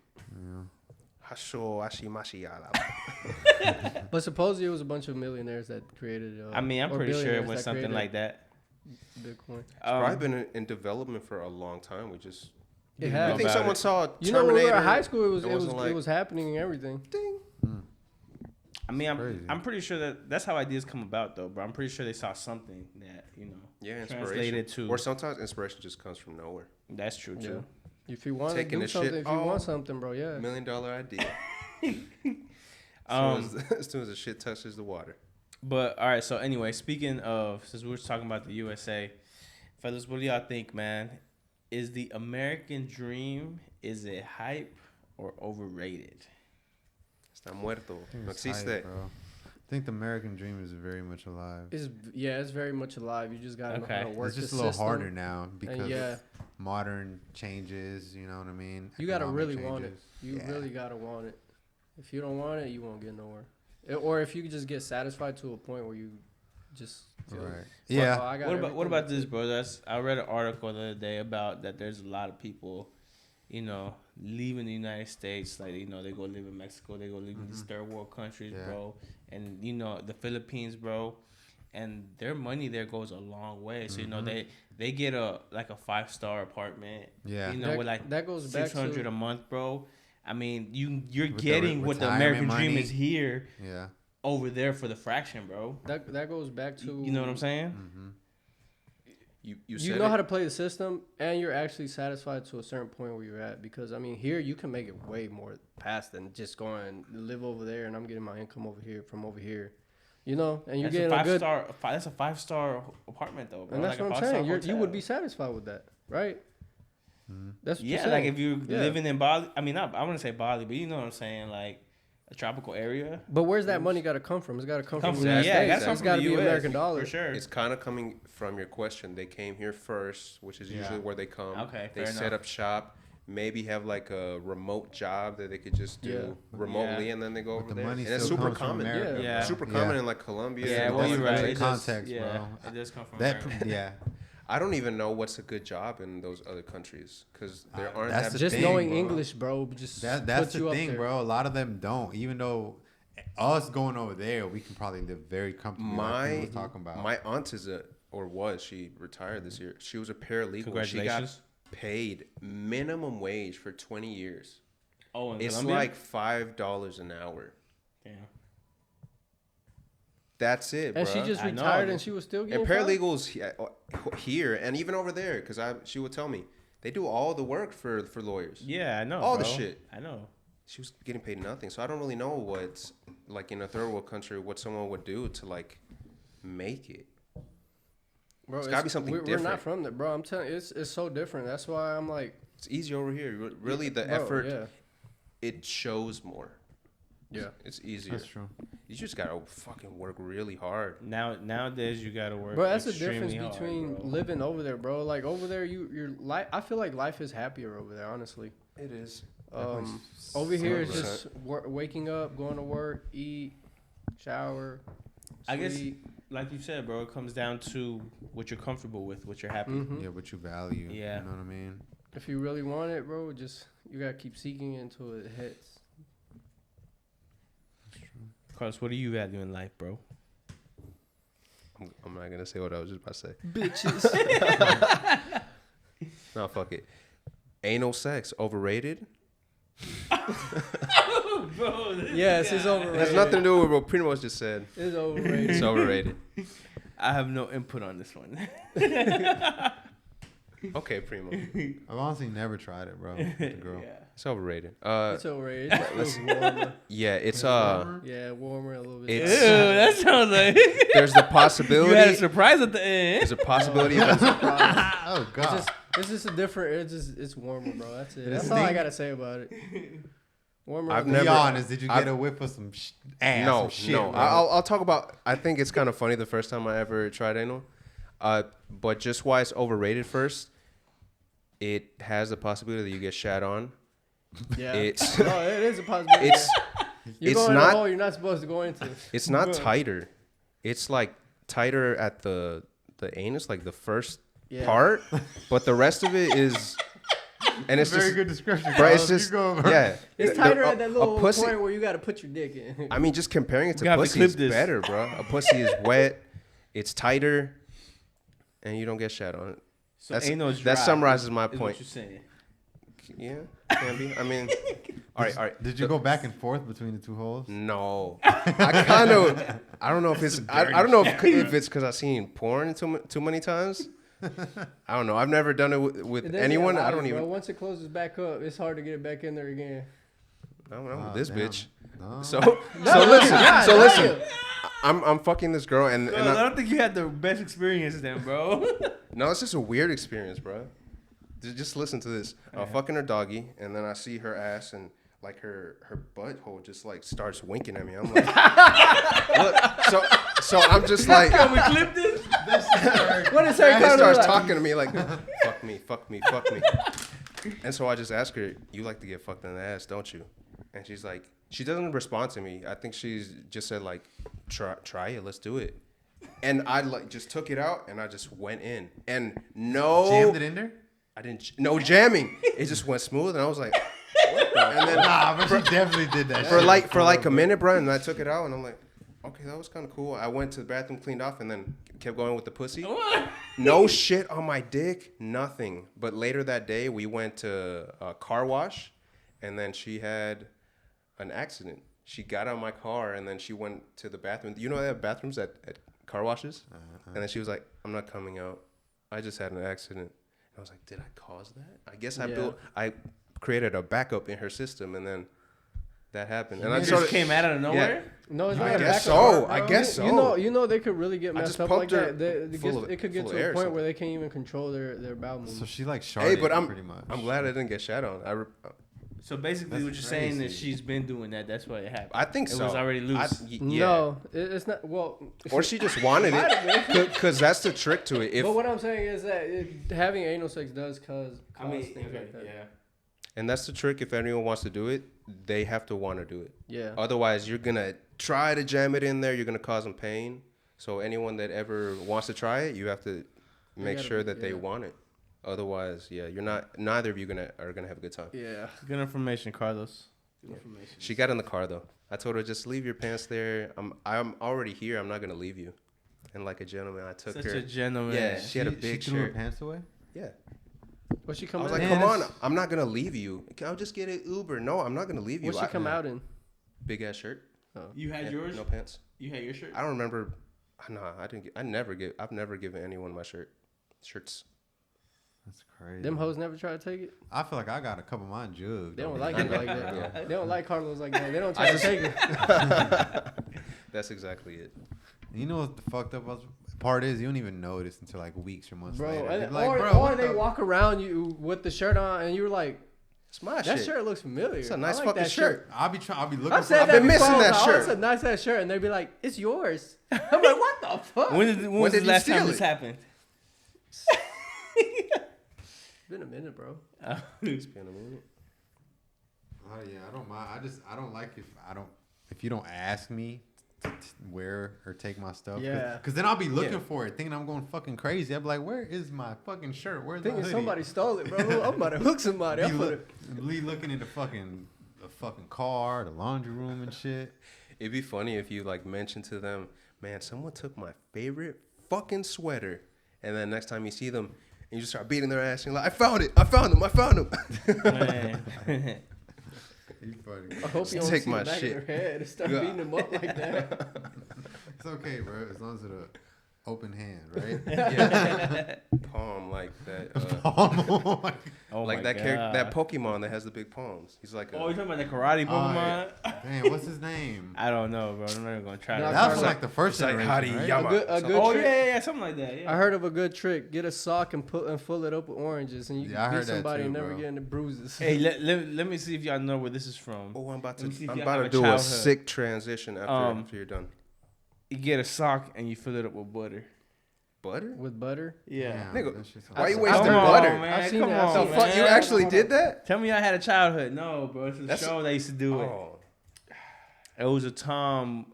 Hasho Ashimashi Yala. But supposedly it was a bunch of millionaires that created. I mean, I'm or pretty sure it billionaires was that something created like that. Bitcoin. Probably been in development for a long time. We just. It I has. think about someone it. saw You know, when we were Terminator. at high school, it wasn't like, was happening and everything. ding. I mean, Crazy. I'm pretty sure that's how ideas come about, though, bro. I'm pretty sure they saw something that Yeah, inspiration. translated to. Or sometimes inspiration just comes from nowhere. That's true too. If you want to Taking do the shit- something, if you oh. want something, bro, yeah. $1 million idea. Um, As soon as the shit touches the water. But all right, so anyway, speaking of, since we were talking about the USA, fellas, what do y'all think, man? Is the American dream, is it hype or overrated? Está muerto. I think No it's hype, existe. bro. I think the American dream is very much alive. It's very much alive. You just gotta know Okay. how to work It's just the a little system. harder now because yeah. modern changes. You know what I mean? You gotta Economic really want it. changes. You Yeah. really gotta want it. If you don't want it, you won't get nowhere. Or if you just get satisfied to a point where you just feel, Right. "Fuck, Yeah. I got What everything, about that's this, it." bro? I read an article the other day about that there's a lot of people, leaving the United States. Like, they go live in Mexico, they go live in these third world countries, Yeah. bro. And, the Philippines, bro. And their money there goes a long way. So, they get a 5-star apartment. Yeah. With like that goes back $600 to a month, bro. I mean, you're With the getting what the American retirement dream money. is here Yeah. over there for the fraction, bro. that goes back to You know what I'm saying? Mm-hmm. You You said know it. how to play the system, and you're actually satisfied to a certain point where you're at. Because I mean, here you can make it way more past than just going and live over there, and I'm getting my income over here from over here. And you're That's getting a good. That's a 5-star apartment though, bro. And that's Like a what I'm 5-star saying. You hotel. would be satisfied with that, right? That's what you're Yeah, saying. like if you're Yeah. living in Bali. I mean, I wouldn't say Bali, but you know what I'm saying, like a tropical area. But where's that money got to come from? It's got to come from the yeah, United it States. gotta come It's from got to the be US, American dollar. for sure. It's kind of coming from your question. They came here first, which is usually Yeah. where they come. Okay, They fair set enough. up shop, maybe have like a remote job that they could just do Yeah. remotely, Yeah. and then they go over the there. money And it's still super comes from common. America, Yeah. Super bro. common in like Colombia. Yeah, and well, all you're that right. kind It of does- context, yeah, bro. it does come from That America. yeah. I don't even know what's a good job in those other countries because there aren't that's that the Just thing, knowing bro. English, bro, just That's puts the you up thing, there. bro. A lot of them don't. Even though us going over there, we can probably live very comfortably. like we was talking about. My aunt she retired this year. She was a paralegal. Congratulations. She got paid minimum wage for 20 years. Oh, in It's Colombia? like $5 an hour. Damn. That's it, bro. And she just I know, retired dude. and she was still getting and fired? paralegals here and even over there, because she would tell me they do all the work for lawyers. Yeah, I know. All the bro. shit. I know. She was getting paid nothing, so I don't really know what's like in a third world country what someone would do to like make it. Bro, It's gotta be something we're different. not from there, bro. I'm telling you, it's so different. That's why I'm like, It's easier over here. Really, the bro, effort Yeah. it shows more. Yeah. It's easier. That's true. You just gotta fucking work really hard. Nowadays you gotta work. Bro, that's the extremely difference hard, between bro. living over there, bro. Like over there, you're life. I feel like life is happier over there, honestly. It is. Over here, it's 100%. just waking up, going to work, eat, shower. I guess, sleep. like you said, bro, it comes down to what you're comfortable with, what you're happy. Mhm. Yeah, what you value. Yeah. You know what I mean? If you really want it, bro, just you gotta keep seeking it until it hits. Carlos, what do you value in life, bro? I'm not gonna say what I was just about to say. Bitches. No, fuck it. Anal sex overrated? Bro, Yes, it's It overrated. has nothing to do with what Primo just said. It's overrated. It's overrated. I have no input on this one. Okay, Primo. I've honestly never tried it, bro. With a girl. Yeah. It's overrated. It's overrated. It's warmer. Yeah, it's Yeah, warmer a little bit. Ew, It's- that sounds like there's the you possibility. had a surprise at the end. There's a possibility of Oh It's God. just a different. It's warmer, bro. That's it. It That's is all I deep. gotta say about it. Warmer. I've than- never- Be honest. Did you I've- get a whiff of some ass? No, some shit, no. bro? I'll talk about. I think it's kind of funny the first time I ever tried anal, but just why it's overrated first. It has the possibility that you get shat on. Yeah. It's No, it is a possibility. it's You're it's going in a not- hole you're not supposed to go into. it's not tighter. It's like tighter at the anus, like the first Yeah. part, but the rest of it is. And it's Very just, good description. bro. Carlos. It's just You go, bro. yeah. It's The- tighter a- at that a little pussy. point where you gotta put your dick in. I mean, just comparing it You to gotta pussy clip is this. better, bro. A pussy is wet, it's tighter, and you don't get shat on. So That's- anal is that dry, summarizes my is point. What you're saying. Yeah, can be. I mean, all right. Did you go back and forth between the two holes? No, I kind of. I don't know if it's. I don't know if it's because I've seen porn too many times. I don't know. I've never done it with It doesn't anyone. allow I you, don't bro. even. Once it closes back up, it's hard to get it back in there again. I'm with Oh, this damn. bitch. No. So listen. I'm fucking this girl and I don't think you had the best experience then, bro. no, it's just a weird experience, bro. Just listen to this. I'm fucking her doggy, and then I see her ass, and like her butthole just like starts winking at me. I'm like, look. So I'm just like, Can we clip this? What is he her starts like? talking to me like, fuck me. And so I just ask her, you like to get fucked in the ass, don't you? And she's like, she doesn't respond to me. I think she's just said like, try it, let's do it. And I like just took it out and I just went in. And no, Jammed it in there? I didn't, no jamming. It just went smooth and I was like, what the? And then Nah, but she definitely did that. for shit. like a minute, bro, and I took it out and I'm like, okay, that was kind of cool. I went to the bathroom, cleaned off, and then kept going with the pussy. No shit on my dick, nothing. But later that day, we went to a car wash, and then she had an accident. She got out of my car, and then she went to the bathroom. You know they have bathrooms at car washes? And then she was like, I'm not coming out. I just had an accident. And I was like, did I cause that? I guess I created a backup in her system, and then that happened. And I It started, just came out of nowhere. No, it's I not a guess backup so. part, I bro. guess so. You know they could really get I messed just up like pumped her that. full It could get of to air a or point something. where they can't even control their bowel movement. So she like Hey, sharded but I'm pretty much. glad I didn't get shat on. So basically, That's what you're saying is crazy. she's been doing that. That's why it happened. I think It so. was already loose. Yeah. No, it's not. Well, Or she just wanted Might have it. Because that's the trick to it. If but what I'm saying is that having anal sex does cause things like that. yeah. And that's the trick. If anyone wants to do it, they have to want to do it. Yeah. Otherwise, you're going to try to jam it in there. You're going to cause them pain. So anyone that ever wants to try it, you have to make gotta sure be- that they yeah. want it. Otherwise, yeah, you're not. Neither of you are gonna have a good time. Yeah. Good information, Carlos. Good information. She got in the car though. I told her just leave your pants there. I'm already here. I'm not gonna leave you. And like a gentleman, I took Such her. a gentleman. Yeah, she had a big she threw her shirt. pants away? Yeah. What's she I come was out? like, Man, come on, that's- I'm not gonna leave you. I'll just get an Uber. No, I'm not gonna leave you. What's she come out in? Big ass shirt. You had Yeah, yours? no pants. You had your shirt? I don't remember. No, I didn't. I've never given anyone my shirts. That's crazy. Them hoes never try to take it. I feel like I got a couple of mine jugged. They don't like it like that. Yeah. They don't like Carlos like that. They don't try to take it. That's exactly it. You know what the fucked up part is? You don't even notice until like weeks or months Bro, later. and, They're like, or, bro, or what they the- walk around you with the shirt on, and you're like, It's my "That shit. shirt looks familiar. It's a nice I like fucking that shirt. I'll be looking I've for. said I've that been missing before. that Like, shirt. Oh, it's a nice ass shirt, and they'd be like, "It's yours." I'm like, "What the fuck?" When was did the you last time steal this it? happened? It's been a minute, bro. It's been a minute. Oh yeah, I don't mind. I don't like if you don't ask me to wear or take my stuff. Yeah. Because then I'll be looking Yeah. for it, thinking I'm going fucking crazy. I'll be like, where is my fucking shirt? Where's my Thinking hoodie? somebody stole it, bro. I'm about to hook somebody. Be looking in the fucking car, the laundry room and shit. It'd be funny if you like mention to them, man, someone took my favorite fucking sweater, and then next time you see them, and you just start beating their ass, and you're like, I found them. Man. You funny. I hope you don't Take see my the back shit. of their head and start Yeah. beating them up like that. It's okay, bro. As long as it's an open hand, right? Yeah. Palm like that. Oh Like my that God. character, that Pokemon that has the big palms. He's like, Oh, you talking about the karate Pokemon? Damn, what's his name? I don't know, bro. I'm not even gonna try No, to. That was Carlos- like the first it's like generation, right? Hariyama. A good Oh trick. yeah, something like that. Yeah. I heard of a good trick. Get a sock and fill it up with oranges, and you Yeah, I can heard beat that somebody too, and never bro. get any bruises. Hey, let me see if y'all know where this is from. Oh, I'm about Let me see if to y'all do have a a childhood. sick transition after you're done. You get a sock and you fill it up with butter. Butter? With butter. Yeah. Damn, Nigga, that shit's why you I've wasting seen- butter? man. I've seen Come it, I've on, seen The it. fuck, you man. actually did that? Tell me I had a childhood. No, bro. It's a That's- show that used to do it. Oh, It was a Tom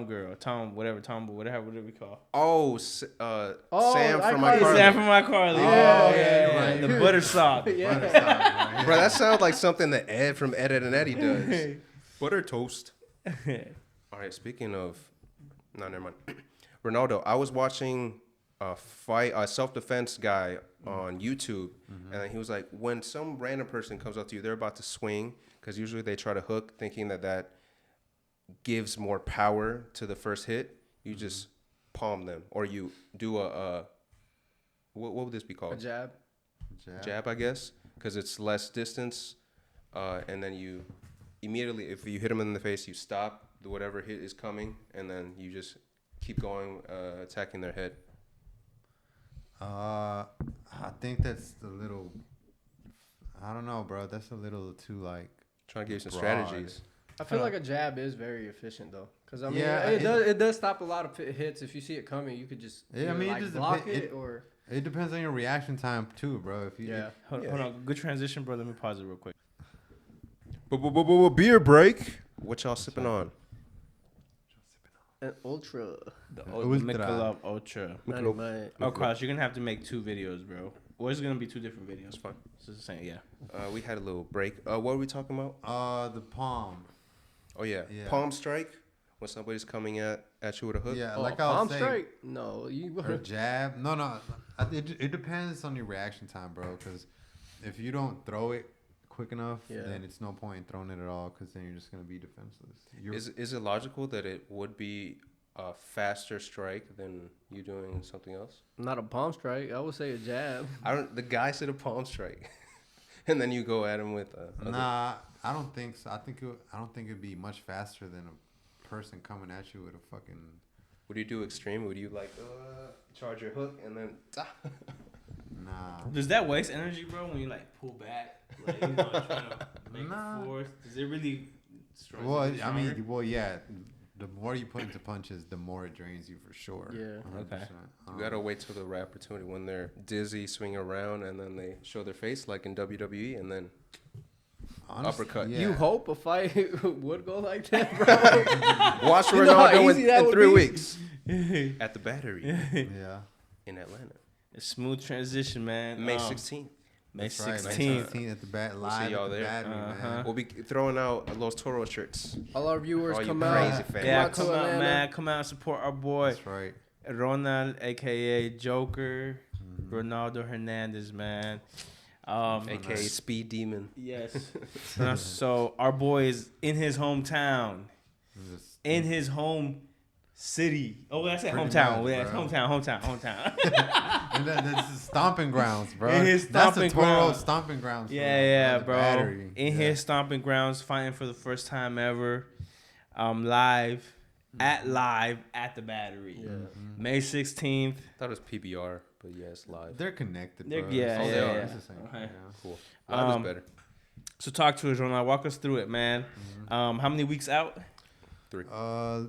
girl. Whatever we call. oh, Sam from my iCarly. car. Sam from my Carly. Oh, Yeah, yeah, yeah. right. The butter sock. Yeah. Butter sock, right? Bro, that sounds like something that Ed from Ed, Ed and Eddie does. Butter toast. All right, speaking of, no, never mind. Ronaldo, I was watching a self-defense guy on YouTube, and then he was like, when some random person comes up to you, they're about to swing, because usually they try to hook, thinking that gives more power to the first hit. You just palm them, or you do what would this be A called? jab. Jab, I guess, because it's less distance, and then you immediately, if you hit them in the face, you stop whatever hit is coming, and then you just keep going, attacking their head. I think that's a little. I don't know, bro. That's a little too like. Trying to give you some Broad. strategies. I feel like a jab is very efficient though, because I mean, Yeah, it does stop a lot of hits. If you see it coming, you could just Yeah, I either, mean, it like just block depend- it or It depends on your reaction time too, bro. If you yeah. Hold on. Good transition, bro. Let me pause it real quick. Beer break. What y'all sipping on? An ultra. The Ultra. Michelob Ultra. Oh, Cross, you're gonna have to make 2 videos, bro. Or it's gonna be 2 different videos. That's fine. It's just the same, yeah. We had a little break. What were we talking about? the palm. Oh yeah, Yeah. palm strike. When somebody's coming at you with a hook. Yeah, Oh, like I was palm saying. strike? No, you. Or jab. No. It depends on your reaction time, bro. Because if you don't throw it quick enough, Yeah. then it's no point in throwing it at all. Because then you're just gonna be defenseless. Is it logical that it would be a faster strike than you doing something else? Not a palm strike. I would say a jab. The guy said a palm strike, and then you go at him with Nah, I don't think so. I don't think it'd be much faster than a person coming at you with a fucking. Would you do extreme? Would you like charge your hook and then? Nah. Does that waste energy, bro, when you like pull back? Like, you know, trying to make Nah. force? Does it really strike? Well, you I mean, stronger? well, yeah. The more you put into punches, the more it drains you for sure. Yeah. 100%. Okay. You gotta wait till the right opportunity when they're dizzy, swing around, and then they show their face like in WWE, and then uppercut. Yeah. You hope a fight would go like that, bro? watch You know how Ronaldo easy that in would 3 be? weeks at the Battery Yeah. in Atlanta, A smooth transition, man. May 16th. May That's right. 16th. 16 at the bat, We'll see live y'all at the there. battery, man. We'll be throwing out Los Toros shirts. All our viewers All you come crazy out. fans. Yeah, out to come out, Atlanta. man. Come out and support our boy, That's right. Ronald, a.k.a. Joker, Mm-hmm. Ronaldo Hernandez, man. AKA Speed Demon. Yes. So our boy is in his hometown. Just in his home city. Oh, I said Pretty hometown. much, Yeah, bro. hometown. And that's his stomping grounds, bro. In his That's the stomping Toro grounds. stomping grounds. for Yeah, him, the bro. Battery. In his stomping grounds, fighting for the first time ever, live at the Battery. Yeah. May 16th. I thought it was PBR, but yeah, it's live. They're connected, They're- bro. yeah, It's yeah, all- yeah. it's the same. Okay. Yeah. Cool. Live Um, is better. So talk to us, Ronald. Walk us through it, man. How many weeks out? 3.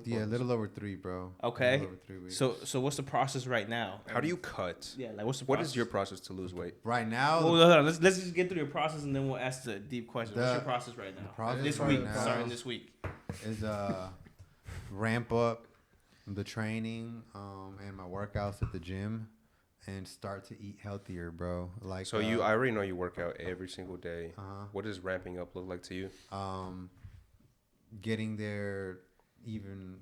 Yeah, a little over 3, bro. Okay. A little over 3 weeks. So what's the process right now? How do you cut? Yeah, like what's the What process? is your process to lose weight? right now, Well, hold on. Let's just get through your process and then we'll ask the deep question. What's The- your process right now? process This right week, now- starting this week. is ramp up the training and my workouts at the gym and start to eat healthier, bro. Like So I already know you work out every single day. Uh-huh. What does ramping up look like to you? getting there even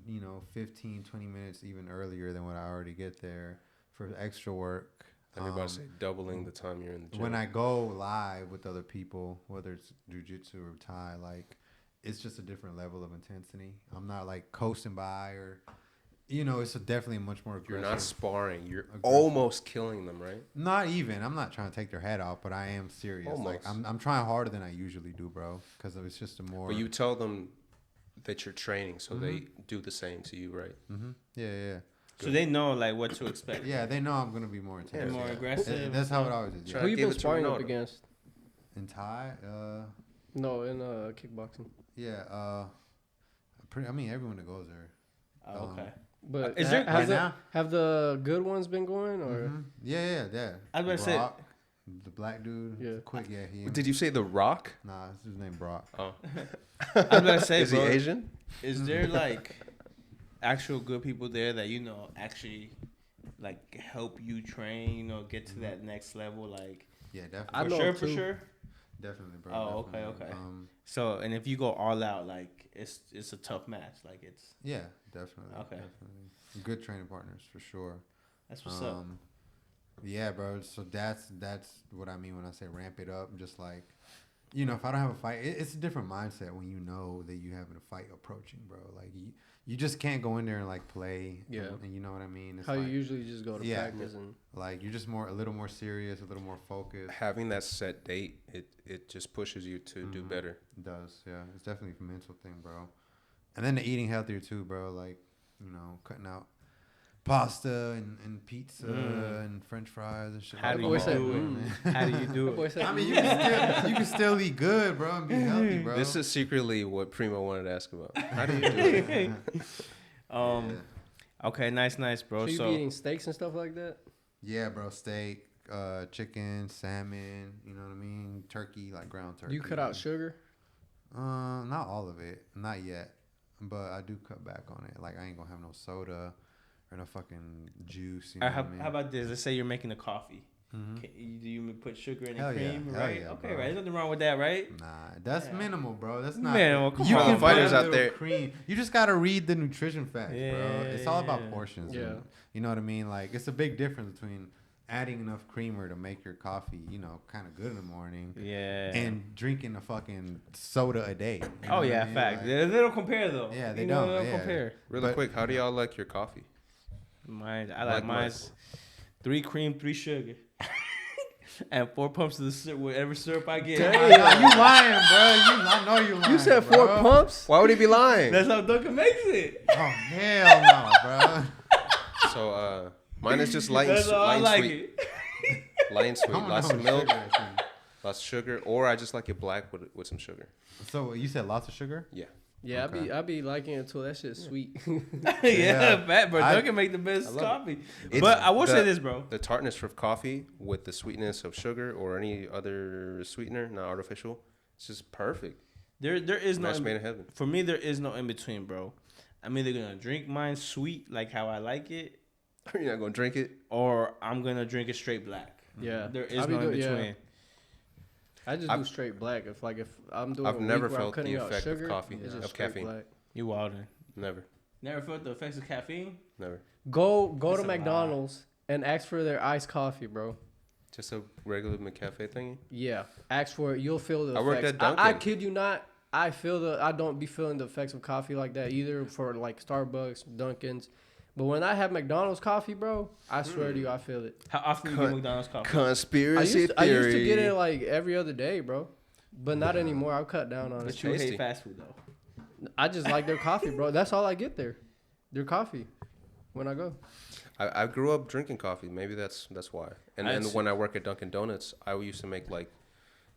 15 20 minutes even earlier than what I already get there for extra work. I'm about to say doubling the time you're in the gym. When I go live with other people, whether it's jujitsu or Thai, like it's just a different level of intensity. I'm not like coasting by or, it's definitely much more aggressive. You're not sparring. You're Aggressive. almost killing them, right? Not even. I'm not trying to take their head off, but I am serious. Like Almost. I'm trying harder than I usually do, bro. Because it's just a more. But you tell them that you're training, so they Mm-hmm. do the same to you, right? Yeah. So they know like what to expect. Yeah, they know I'm gonna be more intense. More Yeah. aggressive. That's how it always is. Try Yeah. Who you give been it to sparring up Ronaldo. against? In Thai, No, in kickboxing. yeah, everyone that goes there. Oh, okay. But Is there- right now? have the good ones been going or? Yeah. I was about to say- Brock, the black dude. Yeah. Quick, yeah. He. Did you say The Rock? Nah, this is his name Brock. Oh, I was about to say, is he bro, Asian? is there like actual good people there that actually like help you train, get to that next level, like Yeah, definitely. I for know sure, too. for sure. Definitely, bro. Oh, definitely. okay. So, and if you go all out, like it's a tough match, like it's Yeah, definitely. Okay. Definitely. Good training partners for sure. that's what's up. Yeah, bro. So that's what I mean when I say ramp it up. Just like, if I don't have a fight, it's a different mindset when you know that you having a fight approaching, bro. Like you just can't go in there and like play. Yeah. And you know what I mean? It's How like, you usually just go to Yeah. practice and like you're just a little more serious, a little more focused. Having that set date, it just pushes you to do better. It does, yeah. It's definitely a mental thing, bro. And then the eating healthier too, bro. Like, cutting out pasta and pizza and French fries and shit. How like do that. you said, do it? How do you do That boy it? said, I mean, you can still eat good, bro, and be healthy, bro. This is secretly what Primo wanted to ask about. How do you do it? Okay, nice, bro. so you So be eating steaks and stuff like that? Yeah, bro. Steak, chicken, salmon. You know what I mean? Turkey, like ground turkey. Do you cut out sugar? Not all of it, not yet, but I do cut back on it. Like I ain't gonna have no soda or no fucking juice. You know how, what I mean? how about this? Let's say you're making a coffee. Do you put sugar in the Hell yeah. cream, Hell right? yeah, okay, bro. right. There's nothing wrong with that, right? Nah, that's minimal, bro. That's not Minimal, come you on, can fighters put a out little there. Cream. You just gotta read the nutrition facts, bro. It's all Yeah. about portions. Yeah. man. You know what I mean? Like it's a big difference between adding enough creamer to make your coffee, kind of good in the morning, Yeah. and drinking a fucking soda a day. You know Oh what I yeah, mean? fact. Like, They don't compare though. Yeah, they You know, don't, yeah. compare. Really But- quick, how do y'all like your coffee? I like Like mine's 3 cream, 3 sugar, and 4 pumps of the syrup, whatever syrup I get. I know you lying, bro. I know you lying. You said bro. 4 pumps? Why would he be lying? That's how Duncan makes it. Oh hell no, bro. So mine is just light and, That's how I like sweet. it. Light and sweet, Come on, lots of no milk, sugar, I think. lots of sugar, or I just like it black with some sugar. So you said lots of sugar? Yeah. Yeah, Okay. I be liking it too. That shit's sweet. yeah, fat, bro. I- Duncan make the best love it. coffee. It's But I will say the- this, bro. The tartness of coffee with the sweetness of sugar or any other sweetener, not artificial, it's just perfect. There is no Match made in heaven. for me. There is no in between, bro. I'm either gonna drink mine sweet, like how I like it, You're not gonna drink it. or I'm gonna drink it straight black. Yeah, There is I be no in do- yeah. between. I just do straight black. If I'm doing I've a week never where I'm felt cutting the out effect of sugar, coffee, it's of just straight caffeine. black. You wildin'. Never. Never felt the effects of caffeine. Never. Go That's to a McDonald's and ask for their iced coffee, bro. Just a regular McCafe thingy. Yeah, ask for it. You'll feel the I worked effects. at I Dunkin'. kid you not. I don't be feeling the effects of coffee like that either for like Starbucks, Dunkin's. But when I have McDonald's coffee, bro, I swear to you, I feel it. How often do you get McDonald's coffee? Conspiracy theory. I used to get it like every other day, bro. But not anymore. I've cut down on it. But you hate fast food though. I just like their coffee, bro. That's all I get there. Their coffee when I go. I grew up drinking coffee. Maybe that's why. And then when I work at Dunkin' Donuts, I used to make like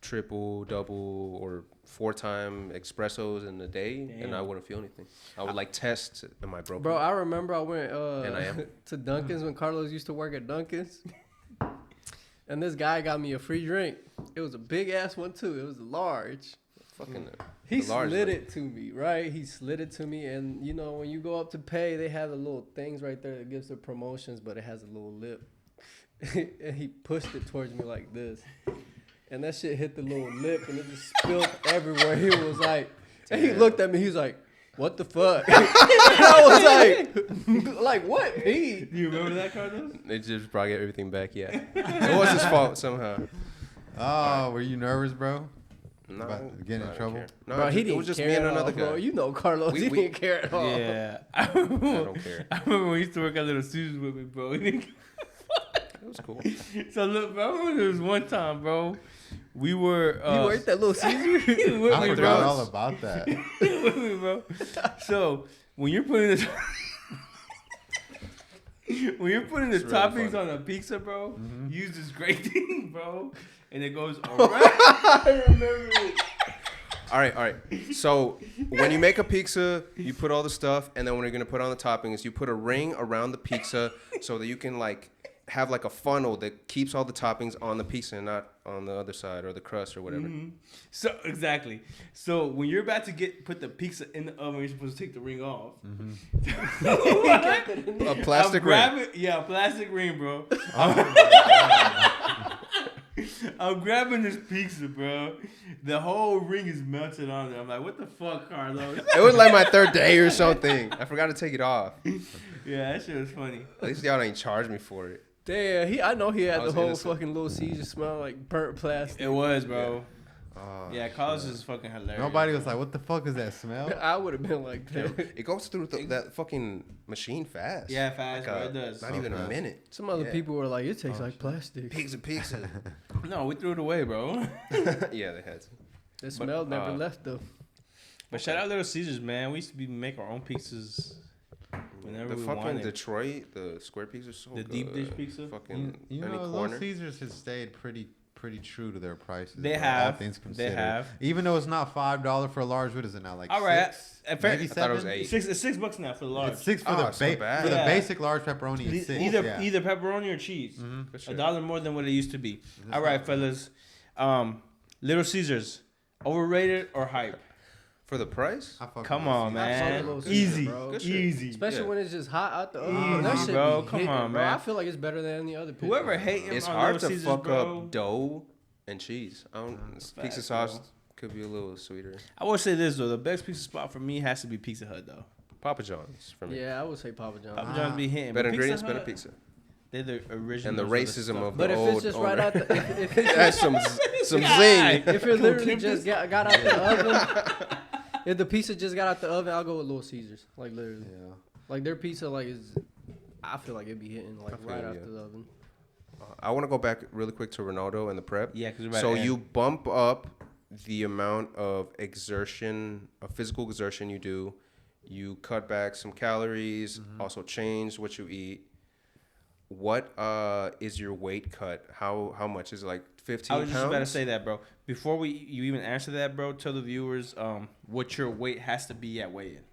triple, double, or 4-time espressos in a day, and I wouldn't feel anything. I would like test, am I broken? Bro, I remember I went And I am. to Dunkin's when Carlos used to work at Dunkin's. And this guy got me a free drink. It was a big ass one too. It was large. Fucking. He slid it to me, right? He slid it to me, and you know when you go up to pay, they have the little things right there that gives the promotions, but it has a little lip. And he pushed it towards me like this, and that shit hit the little lip, and it just spilled everywhere. He was like, and he looked at me. He was like, "What the fuck?" And I was like what? Do you remember that, Carlos? They just brought everything back. Yeah, it was his fault somehow. Oh, were you nervous, bro? No, About getting in trouble? No, Bro, he didn't it was just care me and at all, another bro. guy. You know Carlos, he didn't care at all. Yeah. I don't care. I remember when we used to work at Little Caesars with me, bro. He didn't It was cool. So look, bro, I remember there was one time, bro. We were. You worked at Little Caesar? I forgot all about that. With me, bro. So when you're putting the toppings funny. on a pizza, bro, you use this great thing, bro, and it goes around. I remember it. All right. So when you make a pizza, you put all the stuff, and then when you're gonna put on the toppings, you put a ring around the pizza so that you can like have like a funnel that keeps all the toppings on the pizza and not on the other side or the crust or whatever. Mm-hmm. So exactly. So when you're about to put the pizza in the oven, you're supposed to take the ring off. A plastic ring. Yeah, a plastic ring, bro. I'm grabbing this pizza, bro. The whole ring is melted on there. I'm like, what the fuck, Carlos? It was like my third day or something. I forgot to take it off. Yeah, that shit was funny. At least y'all ain't charge me for it. Damn, I know he had the was whole innocent. fucking Little Caesar smell like burnt plastic. It was, bro. Oh, Yeah, Carlos is fucking hilarious. Nobody was like, what the fuck is that smell? I would have been like that. It goes through that fucking machine fast. Yeah, fast, Like bro. It does. Not even a minute. Some other Yeah. people were like, it tastes like plastic. Pizza. No, we threw it away, bro. Yeah, they had to. The smell never left though. But shout out Little Caesars, man. We used to make our own pizzas whenever The we fucking wanted. Detroit, the square pizza is so The good. deep dish pizza? Fucking You any know, Little corner. Caesars has stayed pretty true to their prices. They bro, have. All things They considered. have. Even though it's not $5 for a large, what is it now? Like All right. $6? Fair- Maybe I thought it was $7? $8. It's $6 now for the large. It's $6 for Oh, the it's not bad. for the Yeah. basic large pepperoni. It's $6. Either yeah. either pepperoni or cheese. Good shit. $1 more than what it used to be. All right, fellas. Little Caesars, overrated or hype? For the price? I fuck Come with on, Caesars. I fuck with man. Little Caesar, Easy, bro. Good shit. easy. Especially Yeah. when it's just hot out the oven. Easy, That shit bro. be Come hitting, on, bro. man. I feel like it's better than any other pizza. Whoever hating It's on hard Little to Caesars, fuck bro, up dough and cheese. Pizza facts, sauce bro. could be a little sweeter. I will say this though: the best pizza spot for me has to be Pizza Hut, though. Papa John's for me. Yeah, I would say Papa John's. Papa John's be hitting. Better but ingredients, Pizza better Hut, pizza. They're the original. And the racism of But the if old it's just owner. right out the, if it's It has some Guy. zing. if it literally just got out the oven, if the pizza just got out the oven, I'll go with Little Caesars. Like literally, Yeah. like their pizza, like is, I feel like it'd be hitting like I feel right you, after yeah. the oven. I want to go back really quick to Ronaldo and the prep. Yeah, because So you bump up the amount of exertion, of physical exertion you do. You cut back some calories, also change what you eat. What is your weight cut? How much is it, like 15 I was just pounds? about to say that, bro. Before you even answer that, bro, tell the viewers what your weight has to be at weigh-in. It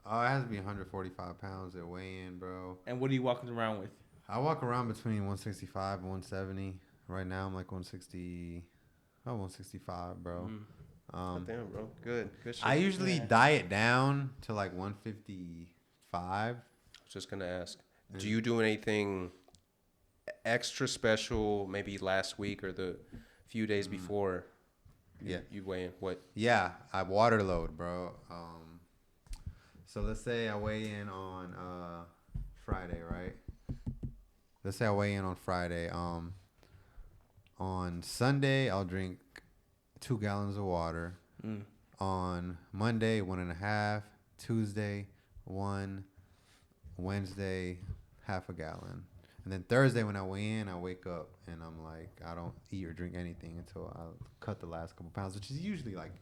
has to be 145 pounds at weigh-in, bro. And what are you walking around with? I walk around between 165 and 170. Right now, I'm like 165, bro. Damn, bro. Good shit. I usually diet down to like 155. Just gonna ask, do you do anything extra special? Maybe last week or the few days before. Yeah. You weigh in what? Yeah, I water load, bro. So let's say I weigh in on Friday, right? Let's say I weigh in on Friday. On Sunday, I'll drink 2 gallons of water. On Monday, 1.5. Tuesday, 1. Wednesday, half a gallon. And then Thursday when I weigh in, I wake up and I'm like, I don't eat or drink anything until I cut the last couple pounds, which is usually like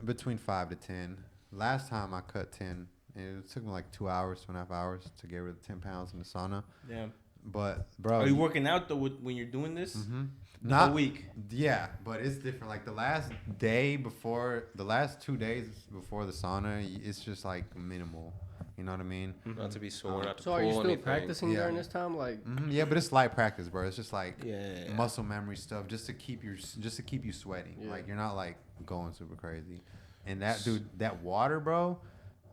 between 5 to 10. Last time I cut 10, it took me like 2 hours, 2.5 hours to get rid of 10 pounds in the sauna. Damn. But bro, Are you working out though when you're doing this? Mm-hmm. Not a week. Yeah, but it's different. Like the last 2 days before the sauna, it's just like minimal. You know what I mean? Not to be sore, not to So pull are you still anything. practicing during this time? Like, Yeah, but it's light practice, bro. It's just like Yeah. muscle memory stuff, just to keep you sweating. Yeah. Like you're not like going super crazy. And that water, bro,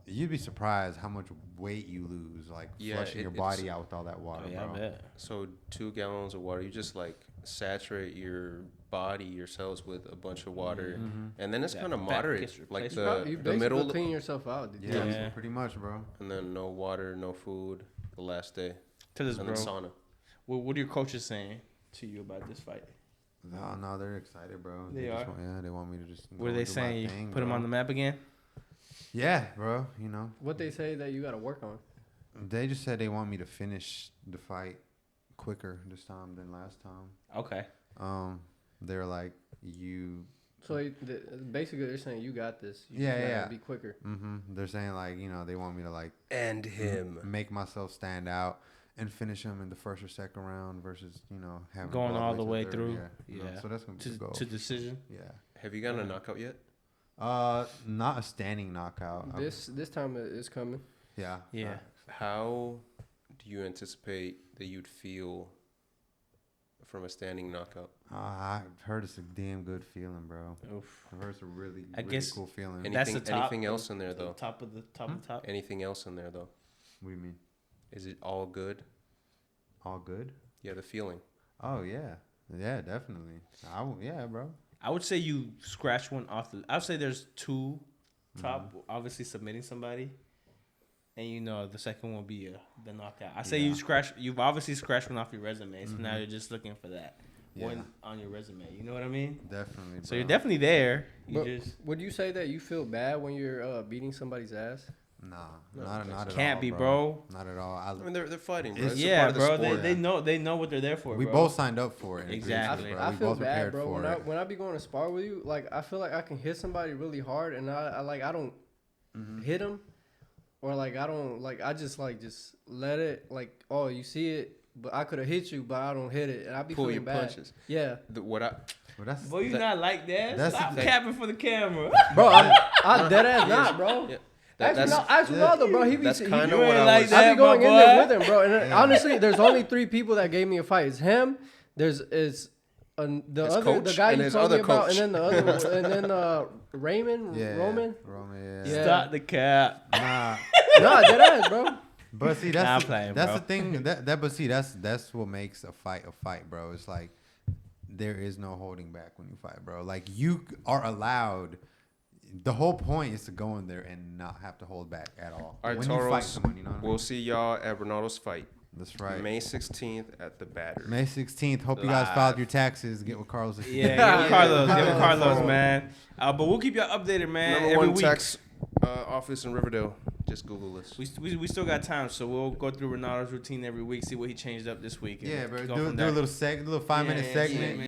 you'd be surprised how much weight you lose, like flushing your body out with all that water, Yeah, bro. I bet. So 2 gallons of water, you just like saturate your body, your cells with a bunch of water, and then it's That kind of fat moderate, gets like replaced. you the basically middle, clean yourself out. Yeah, Yeah. pretty much, bro. and then no water, no food the last day, Tell us, and bro. then sauna. What are your coaches saying to you about this fight? No, they're excited, bro. They just are? they want me to just. What are they saying? You put them bro. on the map again? Yeah, bro. You know, What they say that you got to work on? they just said they want me to finish the fight quicker this time than last time. Okay. They're like you. So basically, they're saying you got this. You Yeah, just gotta yeah. Be quicker. They're saying like they want me to like And him. make myself stand out and finish him in the first or second round versus having Going to go all the way to through. Yeah. So that's gonna be the goal. To decision. Yeah. Have you gotten a knockout yet? Not a standing knockout. This time it's coming. Yeah. Yeah. How do you anticipate that you'd feel from a standing knockout? I've heard it's a damn good feeling, bro. Oof. I've heard it's a really guess cool feeling. That's the top. Anything else in there though? Top of the top. Anything else in there though? What do you mean? Is it all good? All good? Yeah, the feeling. Oh yeah, yeah, definitely. Yeah, bro. I would say you scratch one off the. I would say there's 2 top. Obviously submitting somebody, and the second one will be the knockout. I say you've obviously scratched one off your resume, so now you're just looking for that one on your resume. You know what I mean? Definitely. So you're definitely there. But would you say that you feel bad when you're beating somebody's ass? Nah, not at all. Can't be, bro. Not at all. I mean, they're fighting, bro. It's- It's a Yeah, part of the bro. sport. They know what they're there for. We bro. both signed up for it. and agreed to it, Exactly. bro. I We feel both bad, prepared bro. for it. When I be going to spar with you, like I feel like I can hit somebody really hard, and I don't hit them, or like I don't like I just let it like you see it, but I could have hit you, but I don't hit it, and I be Pull feeling your bad. punches. Yeah, Well, that's Boy, you not like that. that's Stop the thing. capping for the camera. bro, I dead ass not, bro. Yeah. Ask Ronaldo, bro. That's kind you of what ain't I like was. that. I be going my in there boy. with him, bro. And honestly, there's only 3 people that gave me a fight. It's him. There's His the coach guy and you his told other me about, coach. and then the other one, and then Roman. Roman, yeah. Yeah. Stop the cap. Nah, Nah, dead ass, bro. but see, Nah, I'm that's playing, that's bro. the thing. But see, that's what makes a fight, bro. It's like there is no holding back when you fight, bro. Like you are allowed. The whole point is to go in there and not have to hold back at all. All right, when you fight Toros, someone, you know what I mean? we'll see y'all at Ronaldo's fight. That's right. May 16th at the Battery. May 16th. Hope you guys Live. filed your taxes. Get with Carlos. Yeah, give it Carlos. Give it Carlos, man. But we'll keep y'all updated, man. Number every one week. tax office in Riverdale. Just Google this. We still got time, so we'll go through Ronaldo's routine every week, see what he changed up this week. and Yeah, bro. go Do from a there. little 5-minute segment.